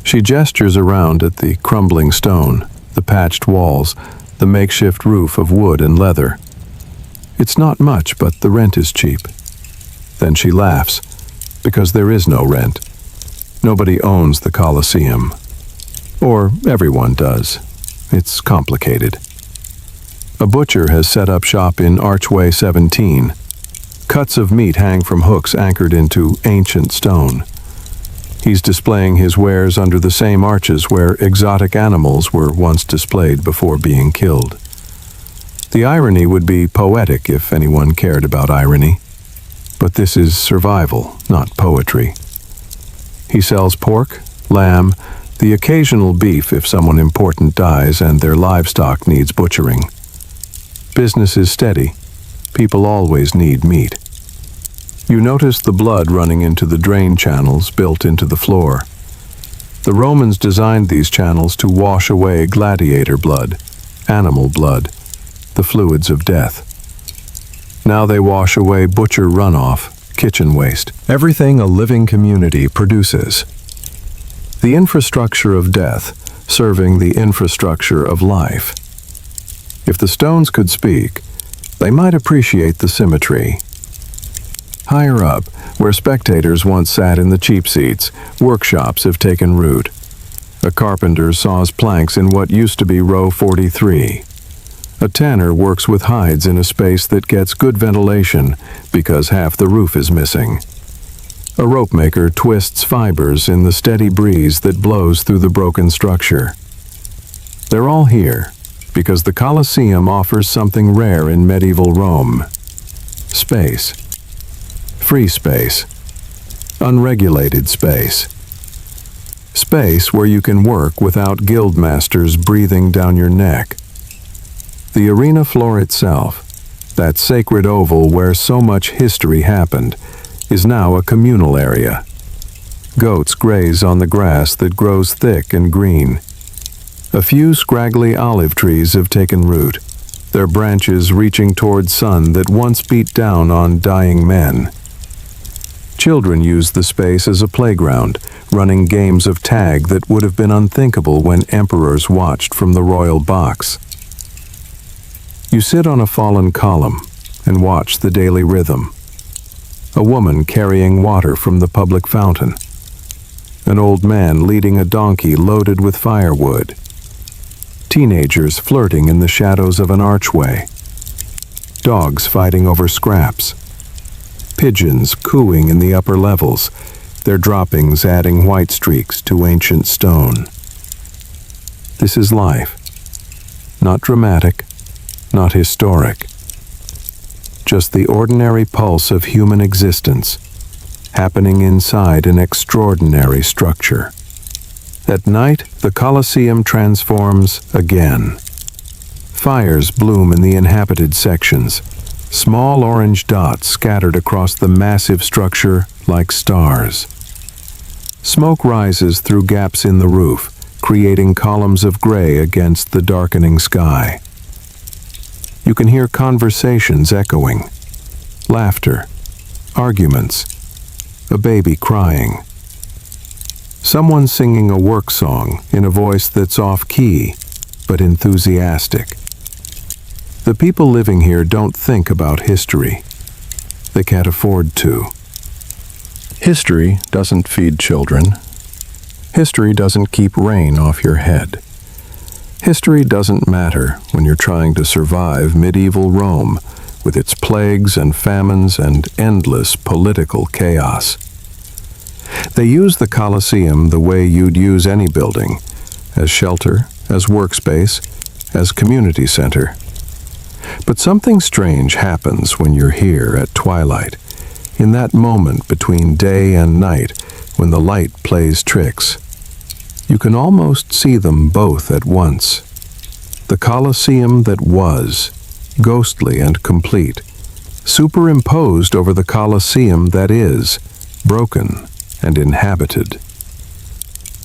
[SPEAKER 1] She gestures around at the crumbling stone, the patched walls, the makeshift roof of wood and leather. It's not much, but the rent is cheap. Then she laughs, because there is no rent. Nobody owns the Colosseum. Or everyone does. It's complicated. A butcher has set up shop in Archway 17. Cuts of meat hang from hooks anchored into ancient stone. He's displaying his wares under the same arches where exotic animals were once displayed before being killed. The irony would be poetic if anyone cared about irony. But this is survival, not poetry. He sells pork, lamb, the occasional beef if someone important dies and their livestock needs butchering.
[SPEAKER 2] business is steady, people always need meat. You notice the blood running into the drain channels built into the floor. The Romans designed these channels to wash away gladiator blood, animal blood, the fluids of death. Now they wash away butcher runoff, kitchen waste, everything a living community produces. The infrastructure of death serving the infrastructure of life. If the stones could speak, they might appreciate the symmetry. Higher up, where spectators once sat in the cheap seats, workshops have taken root. A carpenter saws planks in what used to be row 43. A tanner works with hides in a space that gets good ventilation because half the roof is missing. A rope maker twists fibers in the steady breeze that blows through the broken structure. They're all here because the Colosseum offers something rare in medieval Rome. Space. Free space. Unregulated space. Space where you can work without guildmasters breathing down your neck. The arena floor itself, that sacred oval where so much history happened, is now a communal area. Goats graze on the grass that grows thick and green. A few scraggly olive trees have taken root, their branches reaching toward sun that once beat down on dying men. Children use the space as a playground, running games of tag that would have been unthinkable when emperors watched from the royal box. You sit on a fallen column and watch the daily rhythm. A woman carrying water from the public fountain. An old man leading a donkey loaded with firewood. Teenagers flirting in the shadows of an archway. Dogs fighting over scraps. Pigeons cooing in the upper levels, their droppings adding white streaks to ancient stone. This is life. Not dramatic, not historic. Just the ordinary pulse of human existence, happening inside an extraordinary structure. At night, the Colosseum transforms again. Fires bloom in the inhabited sections, small orange dots scattered across the massive structure like stars. Smoke rises through gaps in the roof, creating columns of gray against the darkening sky. You can hear conversations echoing, laughter, arguments, a baby crying. Someone singing a work song in a voice that's off-key, but enthusiastic. The people living here don't think about history. They can't afford to. History doesn't feed children. History doesn't keep rain off your head. History doesn't matter when you're trying to survive medieval Rome with its plagues and famines and endless political chaos. They use the Colosseum the way you'd use any building, as shelter, as workspace, as community center. But something strange happens when you're here at twilight, in that moment between day and night when the light plays tricks. You can almost see them both at once. The Colosseum that was, ghostly and complete, superimposed over the Colosseum that is, broken and inhabited.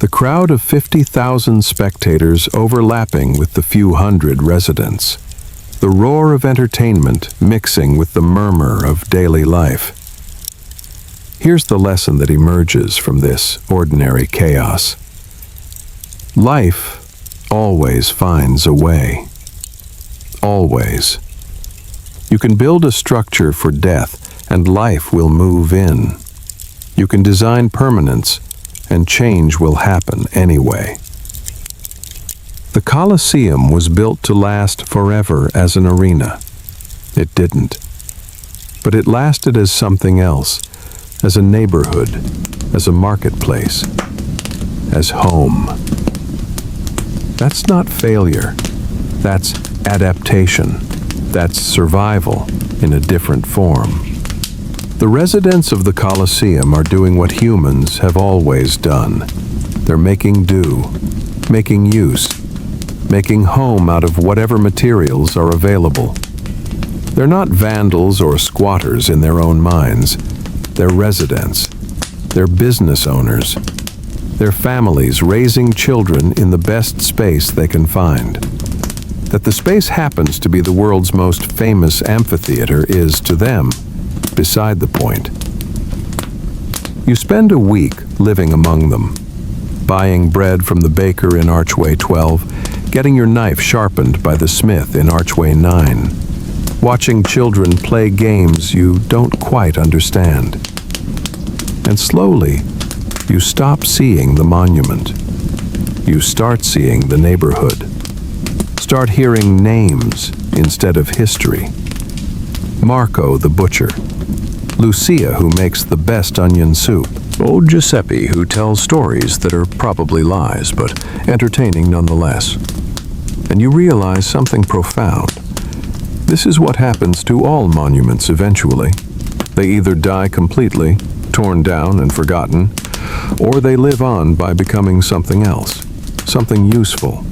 [SPEAKER 2] The crowd of 50,000 spectators overlapping with the few hundred residents. The roar of entertainment mixing with the murmur of daily life. Here's the lesson that emerges from this ordinary chaos. Life always finds a way. Always. You can build a structure for death, and life will move in. You can design permanence, and change will happen anyway. The Colosseum was built to last forever as an arena. It didn't. But it lasted as something else, as a neighborhood, as a marketplace, as home. That's not failure. That's adaptation. That's survival in a different form. The residents of the Colosseum are doing what humans have always done. They're making do, making use, making home out of whatever materials are available.
[SPEAKER 1] They're not vandals or squatters in their own minds. They're residents. They're business owners. They're families raising children in the best space they can find. That the space happens to be the world's most famous amphitheater is, to them, beside the point. You spend a week living among them, buying bread from the baker in Archway 12, getting your knife sharpened by the smith in Archway 9, watching children play games you don't quite understand. And slowly, you stop seeing the monument. You start seeing the neighborhood. Start hearing names instead of history. Marco the butcher. Lucia who makes the best onion soup. Old Giuseppe who tells stories that are probably lies, but entertaining nonetheless. And you realize something profound. This is what happens to all monuments eventually. They either die completely, torn down and forgotten, or they live on by becoming something else, something useful,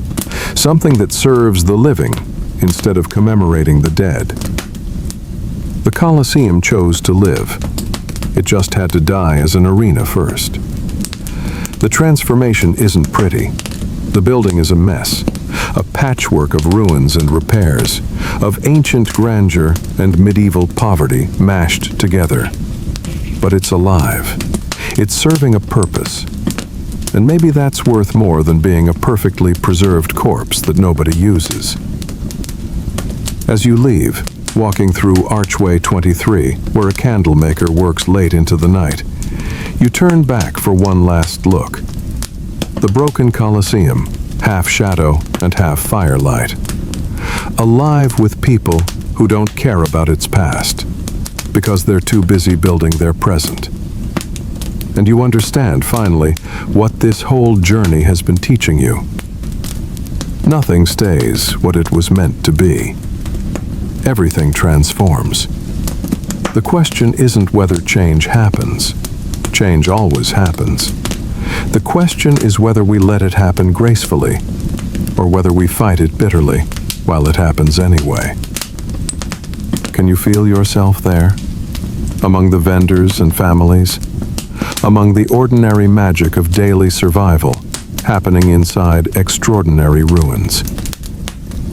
[SPEAKER 1] something that serves the living instead of commemorating the dead. The Colosseum chose to live. It just had to die as an arena first. The transformation isn't pretty. The building is a mess, a patchwork of ruins and repairs, of ancient grandeur and medieval poverty mashed together. But it's alive. It's serving a purpose. And maybe that's worth more than being a perfectly preserved corpse that nobody uses. As you leave, walking through Archway 23, where a candle maker works late into the night, you turn back for one last look. The broken Colosseum, half shadow and half firelight. Alive with people who don't care about its past, because they're too busy building their present. And you understand, finally, what this whole journey has been teaching you. Nothing stays what it was meant to be. Everything transforms. The question isn't whether change happens. Change always happens. The question is whether we let it happen gracefully, or whether we fight it bitterly while it happens anyway. Can you feel yourself there? Among the vendors and families? Among the ordinary magic of daily survival happening inside extraordinary ruins?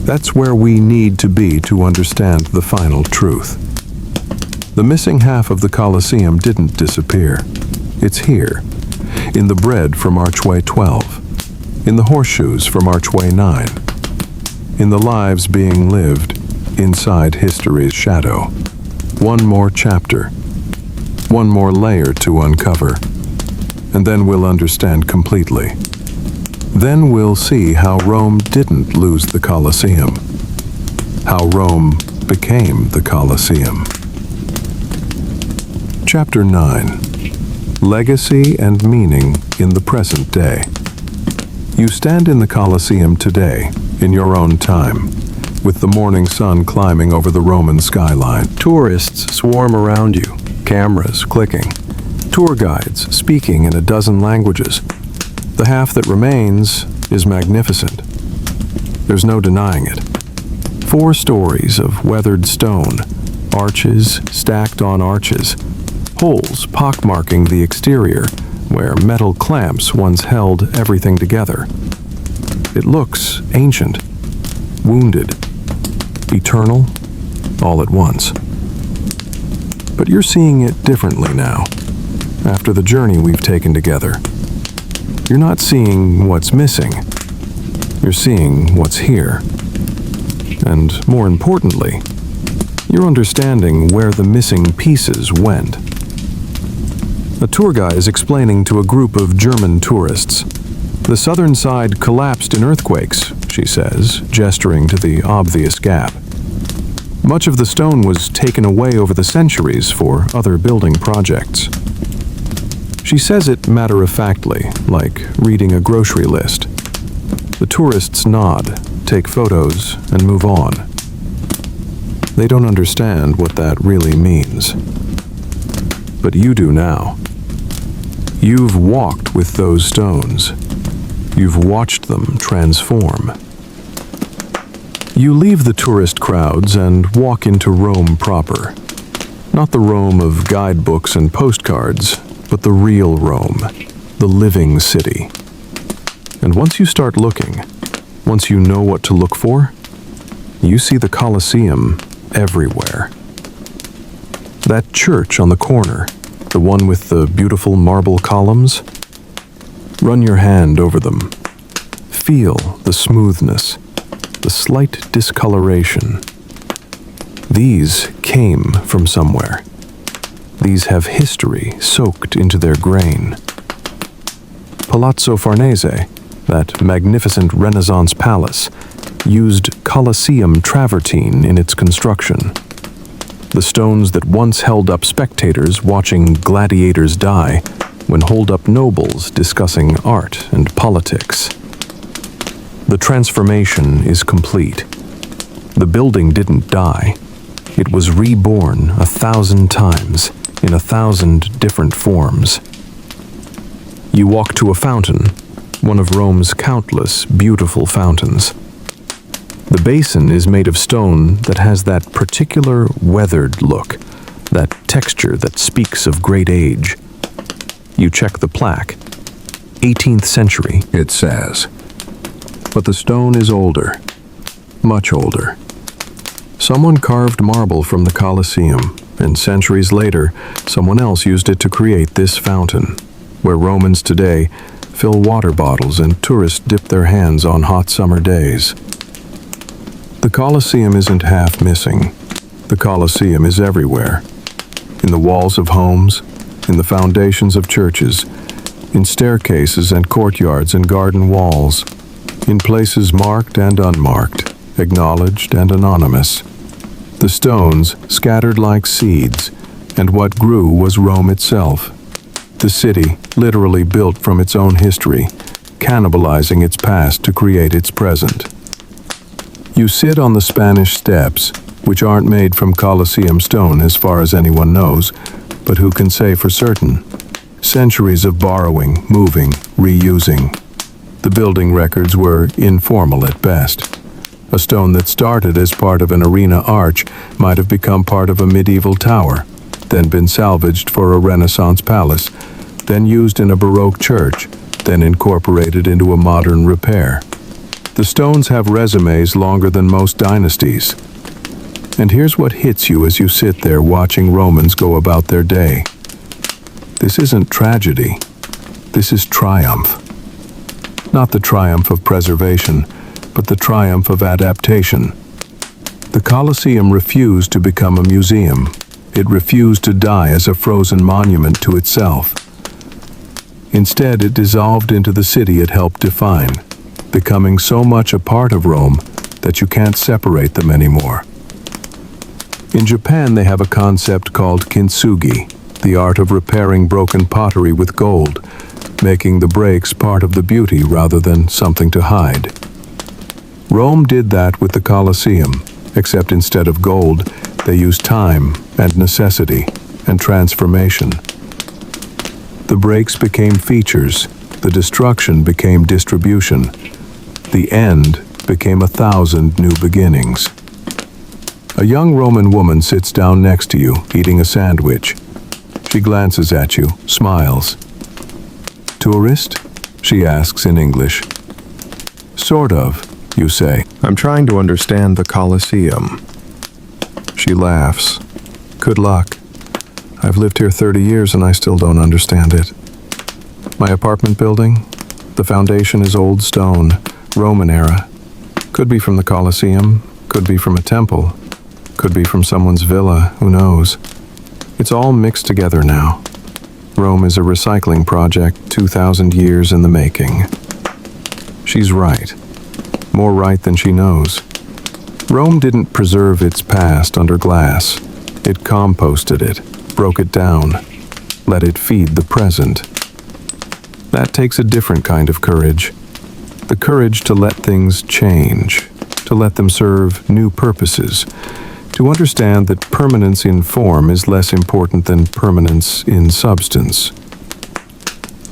[SPEAKER 1] That's where we need to be to understand the final truth. The missing half of the Colosseum didn't disappear. It's here, in the bread from Archway 12, in the horseshoes from Archway 9, in the lives being lived inside history's shadow. One more chapter, one more layer to uncover, and then we'll understand completely. Then we'll see how Rome didn't lose the Colosseum, how Rome became the Colosseum. Chapter 9. Legacy and Meaning in the Present Day. You stand in the Colosseum today, in your own time, with the morning sun climbing over the Roman skyline. Tourists swarm around you, cameras clicking, tour guides speaking in a dozen languages. The half that remains is magnificent. There's no denying it. 4 stories of weathered stone, arches stacked on arches, holes pockmarking the exterior where metal clamps once held everything together. It looks ancient, wounded, eternal, all at once. But you're seeing it differently now, after the journey we've taken together. You're not seeing what's missing. You're seeing what's here. And more importantly, you're understanding where the missing pieces went. A tour guide is explaining to a group of German tourists. The southern side collapsed in earthquakes, she says, gesturing to the obvious gap. Much of the stone was taken away over the centuries for other building projects. She says it matter-of-factly, like reading a grocery list. The tourists nod, take photos, and move on. They don't understand what that really means. But you do now. You've walked with those stones. You've watched them transform.
[SPEAKER 2] You leave the tourist crowds and walk into Rome proper. Not the Rome of guidebooks and postcards, but the real Rome, the living city. And once you start looking, once you know what to look for, you see the Colosseum everywhere. That church on the corner, the one with the beautiful marble columns, run your hand over them. Feel the smoothness, the slight discoloration. These came from somewhere. These have history soaked into their grain. Palazzo Farnese, that magnificent Renaissance palace, used Colosseum travertine in its construction. The stones that once held up spectators watching gladiators die when hold up nobles discussing art and politics. The transformation is complete. The building didn't die. It was reborn 1,000 times in 1,000 different forms. You walk to a fountain, one of Rome's countless beautiful fountains. The basin is made of stone that has that particular weathered look, that texture that speaks of great age. You check the plaque. 18th century, it says. But the stone is older, much older. Someone carved marble from the Colosseum, and centuries later, someone else used it to create this fountain, where Romans today fill water bottles and tourists dip their hands on hot summer days. The Colosseum isn't half missing. The Colosseum is everywhere. In the walls of homes, in the foundations of churches, in staircases and courtyards and garden walls, in places marked and unmarked, acknowledged and anonymous. The stones scattered like seeds, and what grew was Rome itself. The city literally built from its own history, cannibalizing its past to create its present. You sit on the Spanish steps, which aren't made from Colosseum stone as far as anyone knows, but who can say for certain? Centuries of borrowing, moving, reusing. The building records were informal at best. A stone that started as part of an arena arch might have become part of a medieval tower, then been salvaged for a Renaissance palace, then used in a Baroque church, then incorporated into a modern repair. The stones have resumes longer than most dynasties. And here's what hits you as you sit there watching Romans go about their day. This isn't tragedy. This is triumph. Not the triumph of preservation, but the triumph of adaptation. The Colosseum refused to become a museum. It refused to die as a frozen monument to itself. Instead, it dissolved into the city it helped define, becoming so much a part of Rome that you can't separate them anymore. In Japan, they have a concept called kintsugi, the art of repairing broken pottery with gold, making the breaks part of the beauty rather than something to hide. Rome did that with the Colosseum, except instead of gold, they used time and necessity and transformation. The breaks became features, the destruction became distribution, the end became 1,000 new beginnings. A young Roman woman sits down next to you, eating a sandwich. She glances at you, smiles. "Tourist?" she asks in English. "Sort of," you say. "I'm trying to understand the Colosseum." She laughs. "Good luck. I've lived here 30 years and I still don't understand it. My apartment building? The foundation is old stone, Roman era. Could be from the Colosseum, could be from a temple, could be from someone's villa, who knows. It's all mixed together now. Rome is a recycling project 2,000 years in the making." She's right. More right than she knows. Rome didn't preserve its past under glass. It composted it, broke it down, let it feed the present. That takes a different kind of courage. The courage to let things change, to let them serve new purposes, to understand that permanence in form is less important than permanence in substance.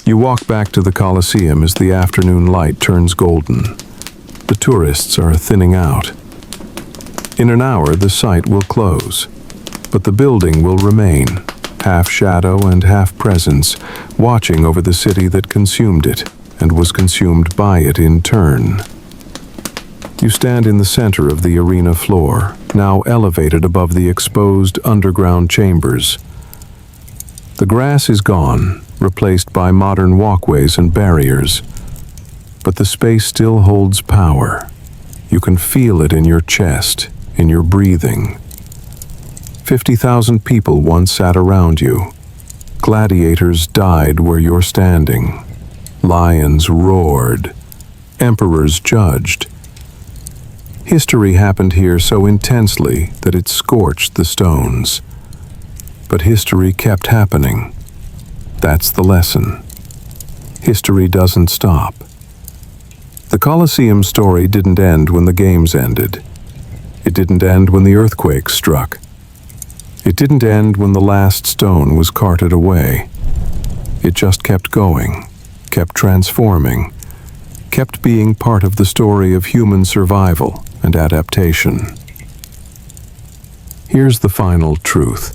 [SPEAKER 2] You walk back to the Colosseum as the afternoon light turns golden. The tourists are thinning out. In an hour, the site will close, but the building will remain, half shadow and half presence, watching over the city that consumed it and was consumed by it in turn. You stand in the center of the arena floor, now elevated above the exposed underground chambers. The grass is gone, replaced by modern walkways and barriers, but the space still holds power. You can feel it in your chest, in your breathing. 50,000 people once sat around you. Gladiators died where you're standing. Lions roared. Emperors judged. History happened here so intensely that it scorched the stones. But history kept happening. That's the lesson. History doesn't stop. The Colosseum story didn't end when the games ended. It didn't end when the earthquake struck. It didn't end when the last stone was carted away. It just kept going, kept transforming, kept being part of the story of human survival and adaptation. Here's the final truth,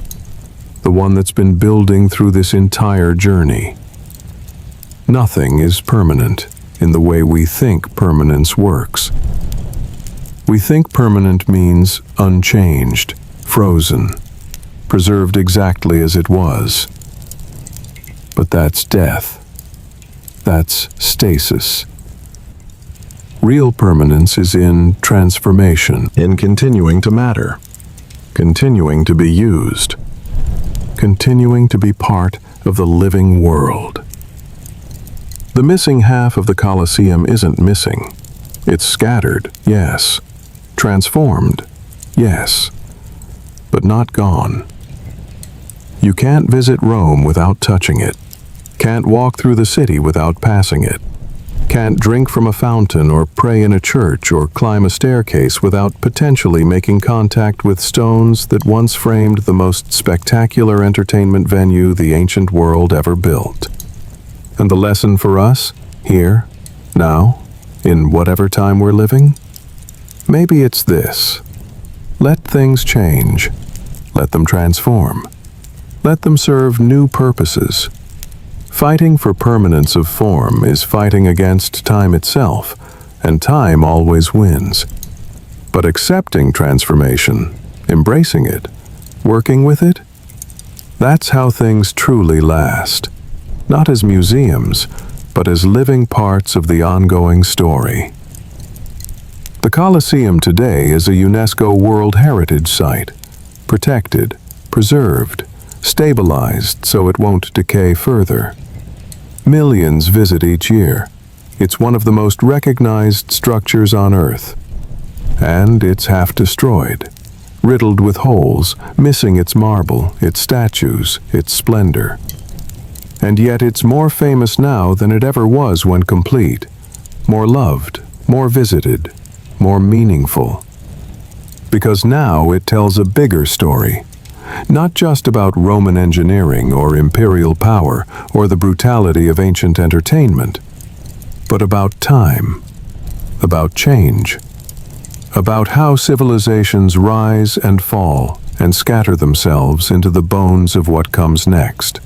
[SPEAKER 2] the one that's been building through this entire journey. Nothing is permanent in the way we think permanence works. We think permanent means unchanged, frozen, preserved exactly as it was. But that's death. That's stasis. Real permanence is in transformation, in continuing to matter, continuing to be used, continuing to be part of the living world. The missing half of the Colosseum isn't missing. It's scattered, yes. Transformed, yes. But not gone. You can't visit Rome without touching it. Can't walk through the city without passing it. Can't drink from a fountain or pray in a church or climb a staircase without potentially making contact with stones that once framed the most spectacular entertainment venue the ancient world ever built. And the lesson for us, here, now, in whatever time we're living? Maybe it's this. Let things change. Let them transform. Let them serve new purposes. Fighting for permanence of form is fighting against time itself, and time always wins. But accepting transformation, embracing it, working with it, that's how things truly last. Not as museums, but as living parts of the ongoing story. The Colosseum today is a UNESCO World Heritage Site, protected, preserved, stabilized so it won't decay further. Millions visit each year. It's one of the most recognized structures on Earth. And it's half destroyed, riddled with holes, missing its marble, its statues, its splendor. And yet it's more famous now than it ever was when complete, more loved, more visited, more meaningful. Because now it tells a bigger story. Not just about Roman engineering or imperial power or the brutality of ancient entertainment, but about time, about change, about how civilizations rise and fall and scatter themselves into the bones of what comes next,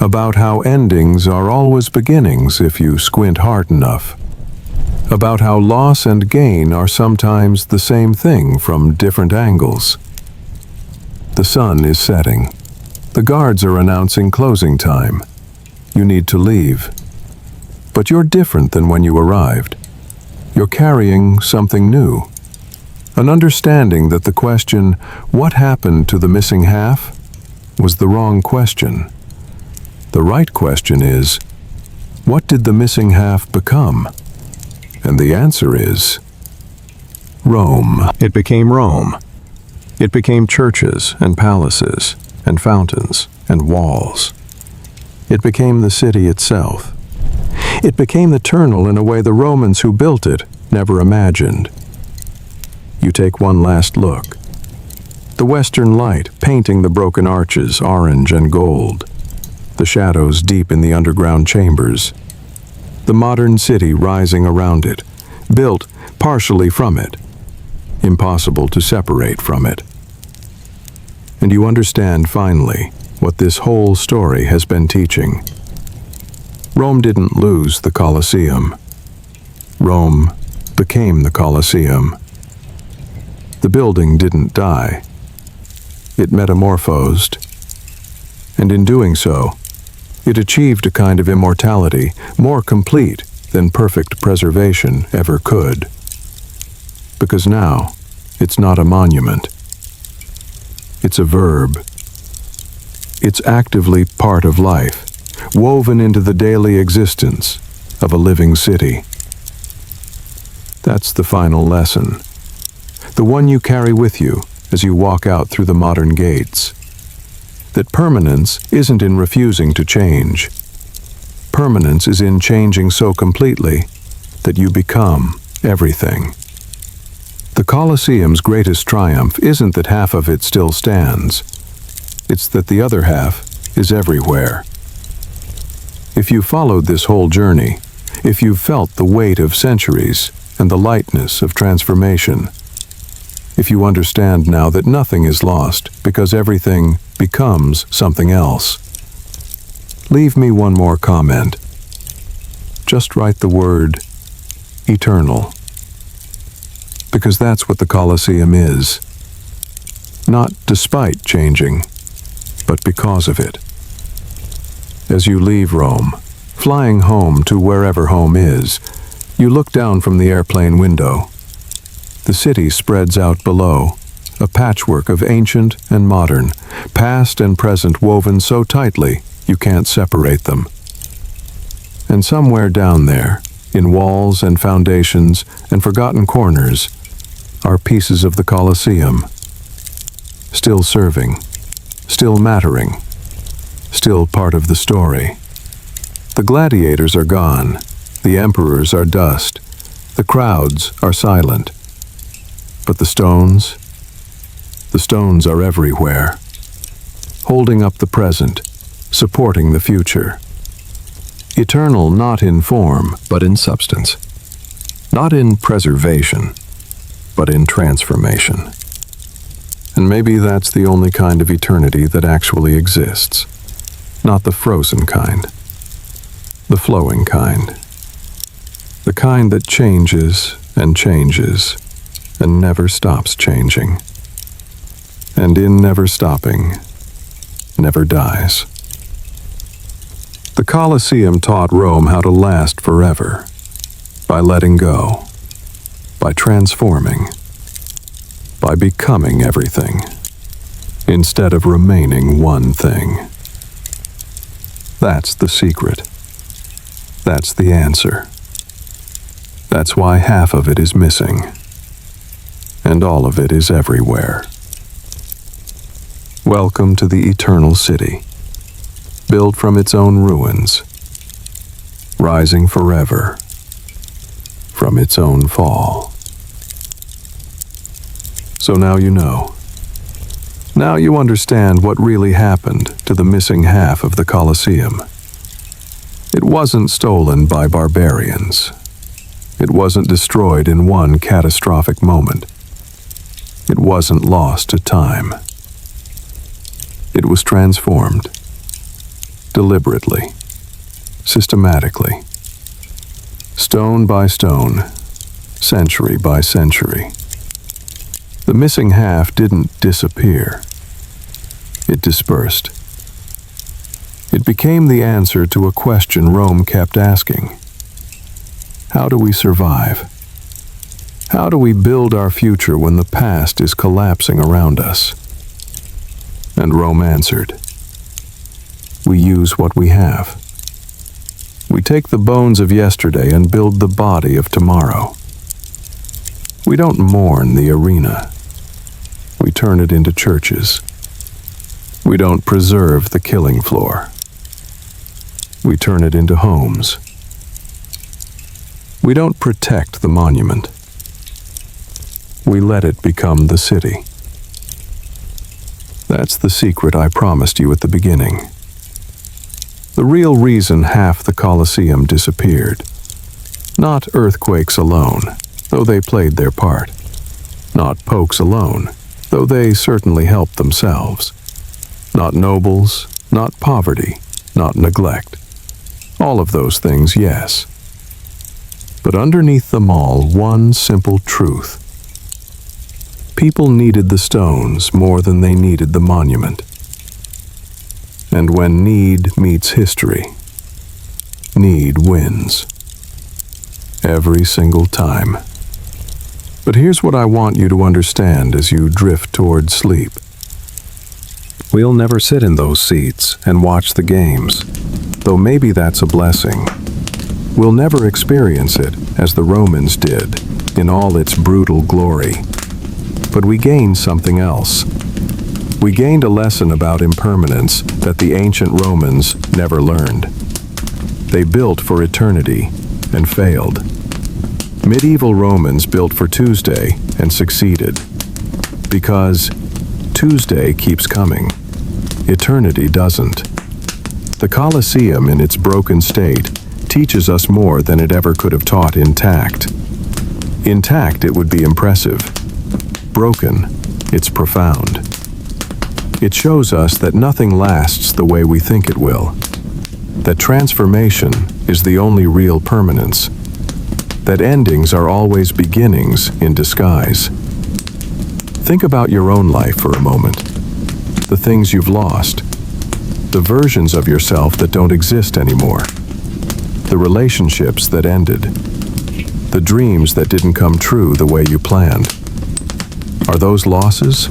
[SPEAKER 2] about how endings are always beginnings if you squint hard enough, about how loss and gain are sometimes the same thing from different angles. The sun is setting. The guards are announcing closing time. You need to leave. But you're different than when you arrived. You're carrying something new. An understanding that the question, what happened to the missing half, was the wrong question. The right question is, what did the missing half become? And the answer is, Rome. It became Rome. It became churches and palaces and fountains and walls. It became the city itself. It became eternal in a way the Romans who built it never imagined. You take one last look. The western light painting the broken arches orange and gold. The shadows deep in the underground chambers. The modern city rising around it, built partially from it.
[SPEAKER 1] impossible to separate from it. And you understand finally what this whole story has been teaching. Rome didn't lose the Colosseum. Rome became the Colosseum. The building didn't die. It metamorphosed. And in doing so, it achieved a kind of immortality more complete than perfect preservation ever could. Because now, it's not a monument. It's a verb. It's actively part of life, woven into the daily existence of a living city. That's the final lesson, the one you carry with you as you walk out through the modern gates. That permanence isn't in refusing to change. Permanence is in changing so completely that you become everything. The Colosseum's greatest triumph isn't that half of it still stands. It's that the other half is everywhere. If you followed this whole journey, if you've felt the weight of centuries and the lightness of transformation, if you understand now that nothing is lost because everything becomes something else, leave me one more comment. Just write the word eternal. Because that's what the Colosseum is. Not despite changing, but because of it. As you leave Rome, flying home to wherever home is, you look down from the airplane window. The city spreads out below, a patchwork of ancient and modern, past and present woven so tightly you can't separate them. And somewhere down there, in walls and foundations and forgotten corners, are pieces of the Colosseum, still serving, still mattering, still part of the story. The gladiators are gone, the emperors are dust, the crowds are silent. But the stones are everywhere, holding up the present, supporting the future. Eternal not in form, but in substance. Not in preservation, but in transformation. And maybe that's the only kind of eternity that actually exists. Not the frozen kind. The flowing kind. The kind that changes and changes and never stops changing. And in never stopping, never dies. The Colosseum taught Rome how to last forever, by letting go, by transforming, by becoming everything, instead of remaining one thing. That's the secret. That's the answer. That's why half of it is missing, and all of it is everywhere. Welcome to the eternal city, built from its own ruins, rising forever from its own fall. So now you know. Now you understand what really happened to the missing half of the Colosseum. It wasn't stolen by barbarians. It wasn't destroyed in one catastrophic moment. It wasn't lost to time. It was transformed, deliberately, systematically, stone by stone, century by century. The missing half didn't disappear. It dispersed. It became the answer to a question Rome kept asking. How do we survive? How do we build our future when the past is collapsing around us? And Rome answered, we use what we have. We take the bones of yesterday and build the body of tomorrow. We don't mourn the arena. We turn it into churches. We don't preserve the killing floor. We turn it into homes. We don't protect the monument. We let it become the city. That's the secret I promised you at the beginning. The real reason half the Colosseum disappeared. Not earthquakes alone, though they played their part. Not pokes alone, though they certainly help themselves. Not nobles, not poverty, not neglect. All of those things, yes. But underneath them all, one simple truth. People needed the stones more than they needed the monument. And when need meets history, need wins. Every single time. But here's what I want you to understand as you drift toward sleep. We'll never sit in those seats and watch the games, though maybe that's a blessing. We'll never experience it as the Romans did, in all its brutal glory. But we gained something else. We gained a lesson about impermanence that the ancient Romans never learned. They built for eternity and failed. Medieval Romans built for Tuesday and succeeded. Because Tuesday keeps coming. Eternity doesn't. The Colosseum in its broken state teaches us more than it ever could have taught intact. Intact, it would be impressive. Broken, it's profound. It shows us that nothing lasts the way we think it will. That transformation is the only real permanence. That endings are always beginnings in disguise. Think about your own life for a moment. The things you've lost. The versions of yourself that don't exist anymore. The relationships that ended. The dreams that didn't come true the way you planned. Are those losses?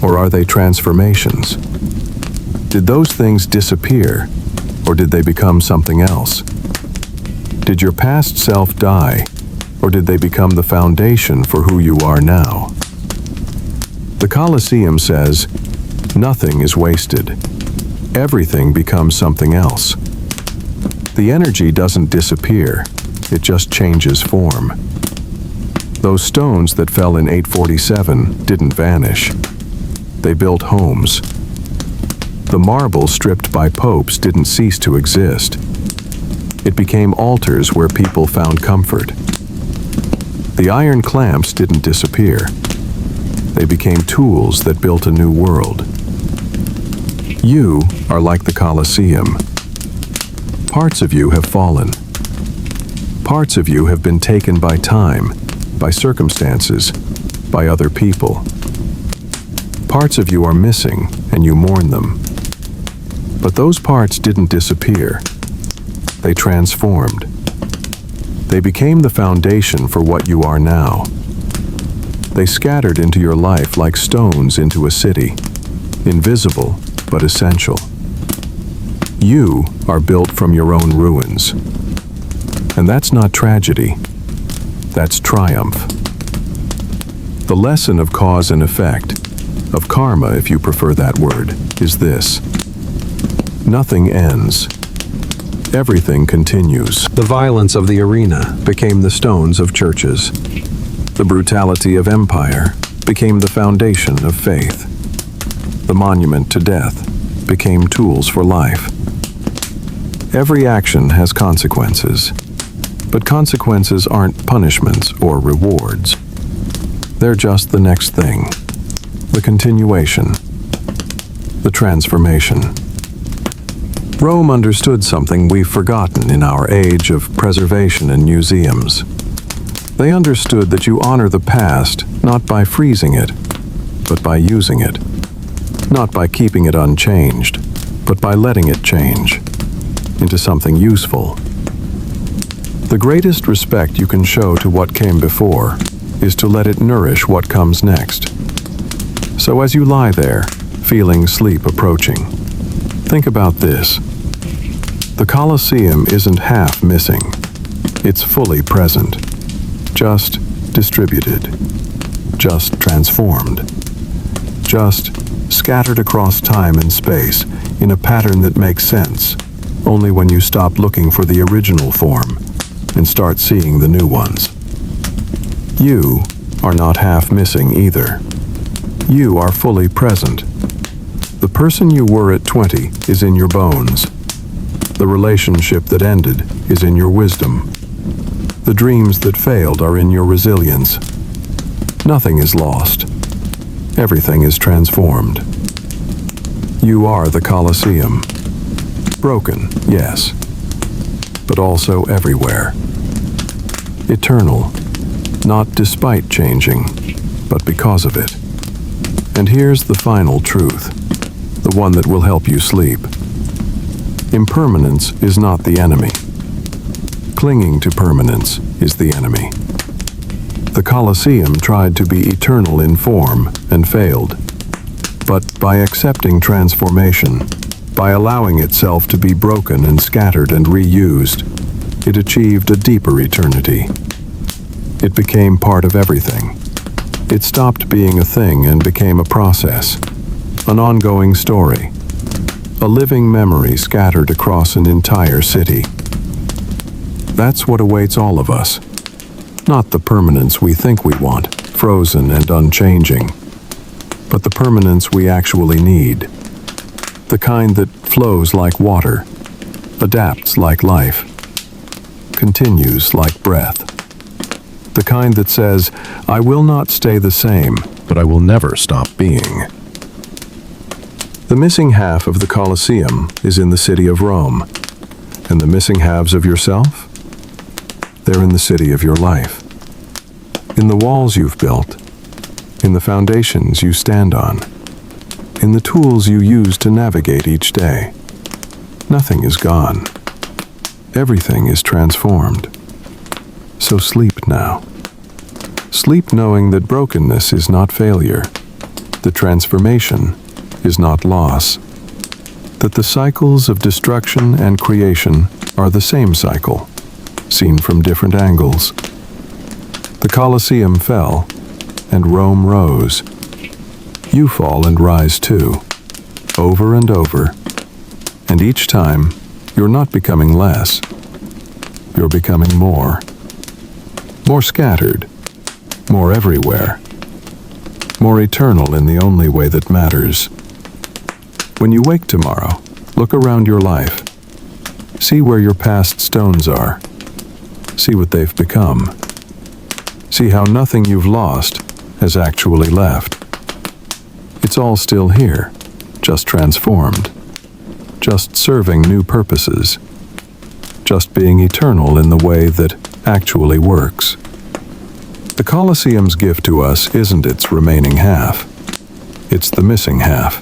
[SPEAKER 1] Or are they transformations? Did those things disappear? Or did they become something else? Did your past self die? Or did they become the foundation for who you are now? The Colosseum says, nothing is wasted. Everything becomes something else. The energy doesn't disappear, it just changes form. Those stones that fell in 847 didn't vanish. They built homes. The marble stripped by popes didn't cease to exist. It became altars where people found comfort. The iron clamps didn't disappear. They became tools that built a new world. You are like the Colosseum. Parts of you have fallen. Parts of you have been taken by time, by circumstances, by other people. Parts of you are missing, and you mourn them. But those parts didn't disappear. They transformed. They became the foundation for what you are now. They scattered into your life like stones into a city, invisible but essential. You are built from your own ruins. And that's not tragedy. That's triumph. The lesson of cause and effect, of karma if you prefer that word, is this. Nothing ends. Everything continues. The violence of the arena became the stones of churches. The brutality of empire became the foundation of faith. The monument to death became tools for life. Every action has consequences, but consequences aren't punishments or rewards. They're just the next thing, the continuation, the transformation. Rome understood something we've forgotten in our age of preservation and museums. They understood that you honor the past not by freezing it, but by using it. Not by keeping it unchanged, but by letting it change into something useful. The greatest respect you can show to what came before is to let it nourish what comes next. So as you lie there, feeling sleep approaching, think about this. The Colosseum isn't half missing. It's fully present. Just distributed. Just transformed. Just scattered across time and space in a pattern that makes sense only when you stop looking for the original form and start seeing the new ones. You are not half missing either. You are fully present. The person you were at 20 is in your bones. The relationship that ended is in your wisdom. The dreams that failed are in your resilience. Nothing is lost. Everything is transformed. You are the Colosseum. Broken, yes, but also everywhere. Eternal, not despite changing, but because of it. And here's the final truth, the one that will help you sleep. Impermanence is not the enemy. Clinging to permanence is the enemy. The Colosseum tried to be eternal in form and failed. But by accepting transformation, by allowing itself to be broken and scattered and reused, it achieved a deeper eternity. It became part of everything. It stopped being a thing and became a process, an ongoing story, a living memory scattered across an entire city. That's what awaits all of us. Not the permanence we think we want, frozen and unchanging, but the permanence we actually need. The kind that flows like water, adapts like life, continues like breath. The kind that says, I will not stay the same, but I will never stop being. The missing half of the Colosseum is in the city of Rome, and the missing halves of yourself? They're in the city of your life. In the walls you've built, in the foundations you stand on, in the tools you use to navigate each day. Nothing is gone. Everything is transformed. So sleep now. Sleep knowing that brokenness is not failure, that transformation is not loss, that the cycles of destruction and creation are the same cycle, seen from different angles. The Colosseum fell, and Rome rose. You fall and rise too, over and over, and each time you're not becoming less, you're becoming more. More scattered, more everywhere, more eternal in the only way that matters. When you wake tomorrow, look around your life. See where your past stones are. See what they've become. See how nothing you've lost has actually left. It's all still here, just transformed, just serving new purposes, just being eternal in the way that actually works. The Colosseum's gift to us isn't its remaining half. It's the missing half.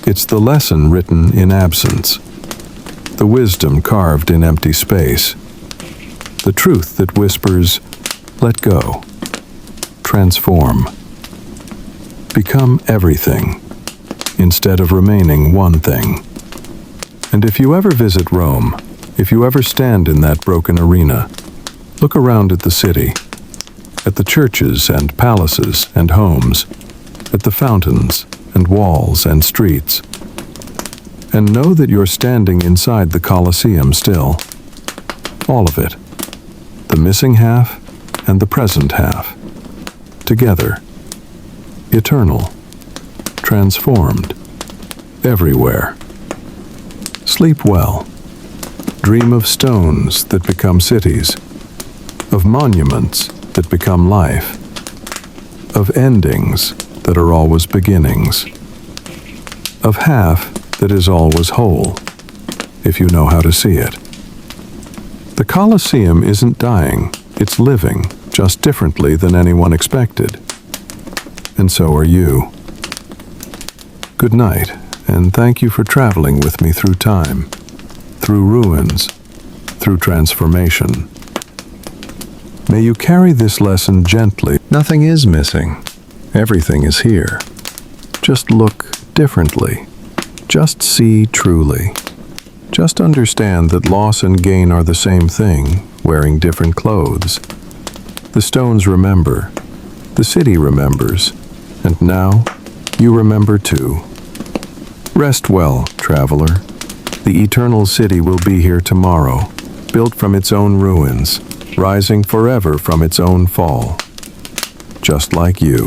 [SPEAKER 1] It's the lesson written in absence, the wisdom carved in empty space, the truth that whispers, let go, transform, become everything, instead of remaining one thing. And if you ever visit Rome, if you ever stand in that broken arena, look around at the city, at the churches and palaces and homes, at the fountains and walls and streets, and know that you're standing inside the Colosseum still. All of it. The missing half and the present half. Together. Eternal. Transformed. Everywhere. Sleep well. Dream of stones that become cities. Of monuments that become life. Of endings that are always beginnings. Of half that is always whole, if you know how to see it. The Colosseum isn't dying, it's living, just differently than anyone expected. And so are you. Good night, and thank you for traveling with me through time, through ruins, through transformation. May you carry this lesson gently. Nothing is missing. Everything is here. Just look differently. Just see truly. Just understand that loss and gain are the same thing, wearing different clothes. The stones remember. The city remembers. And now, you remember too. Rest well, traveler. The eternal city will be here tomorrow, built from its own ruins, rising forever from its own fall. Just like you.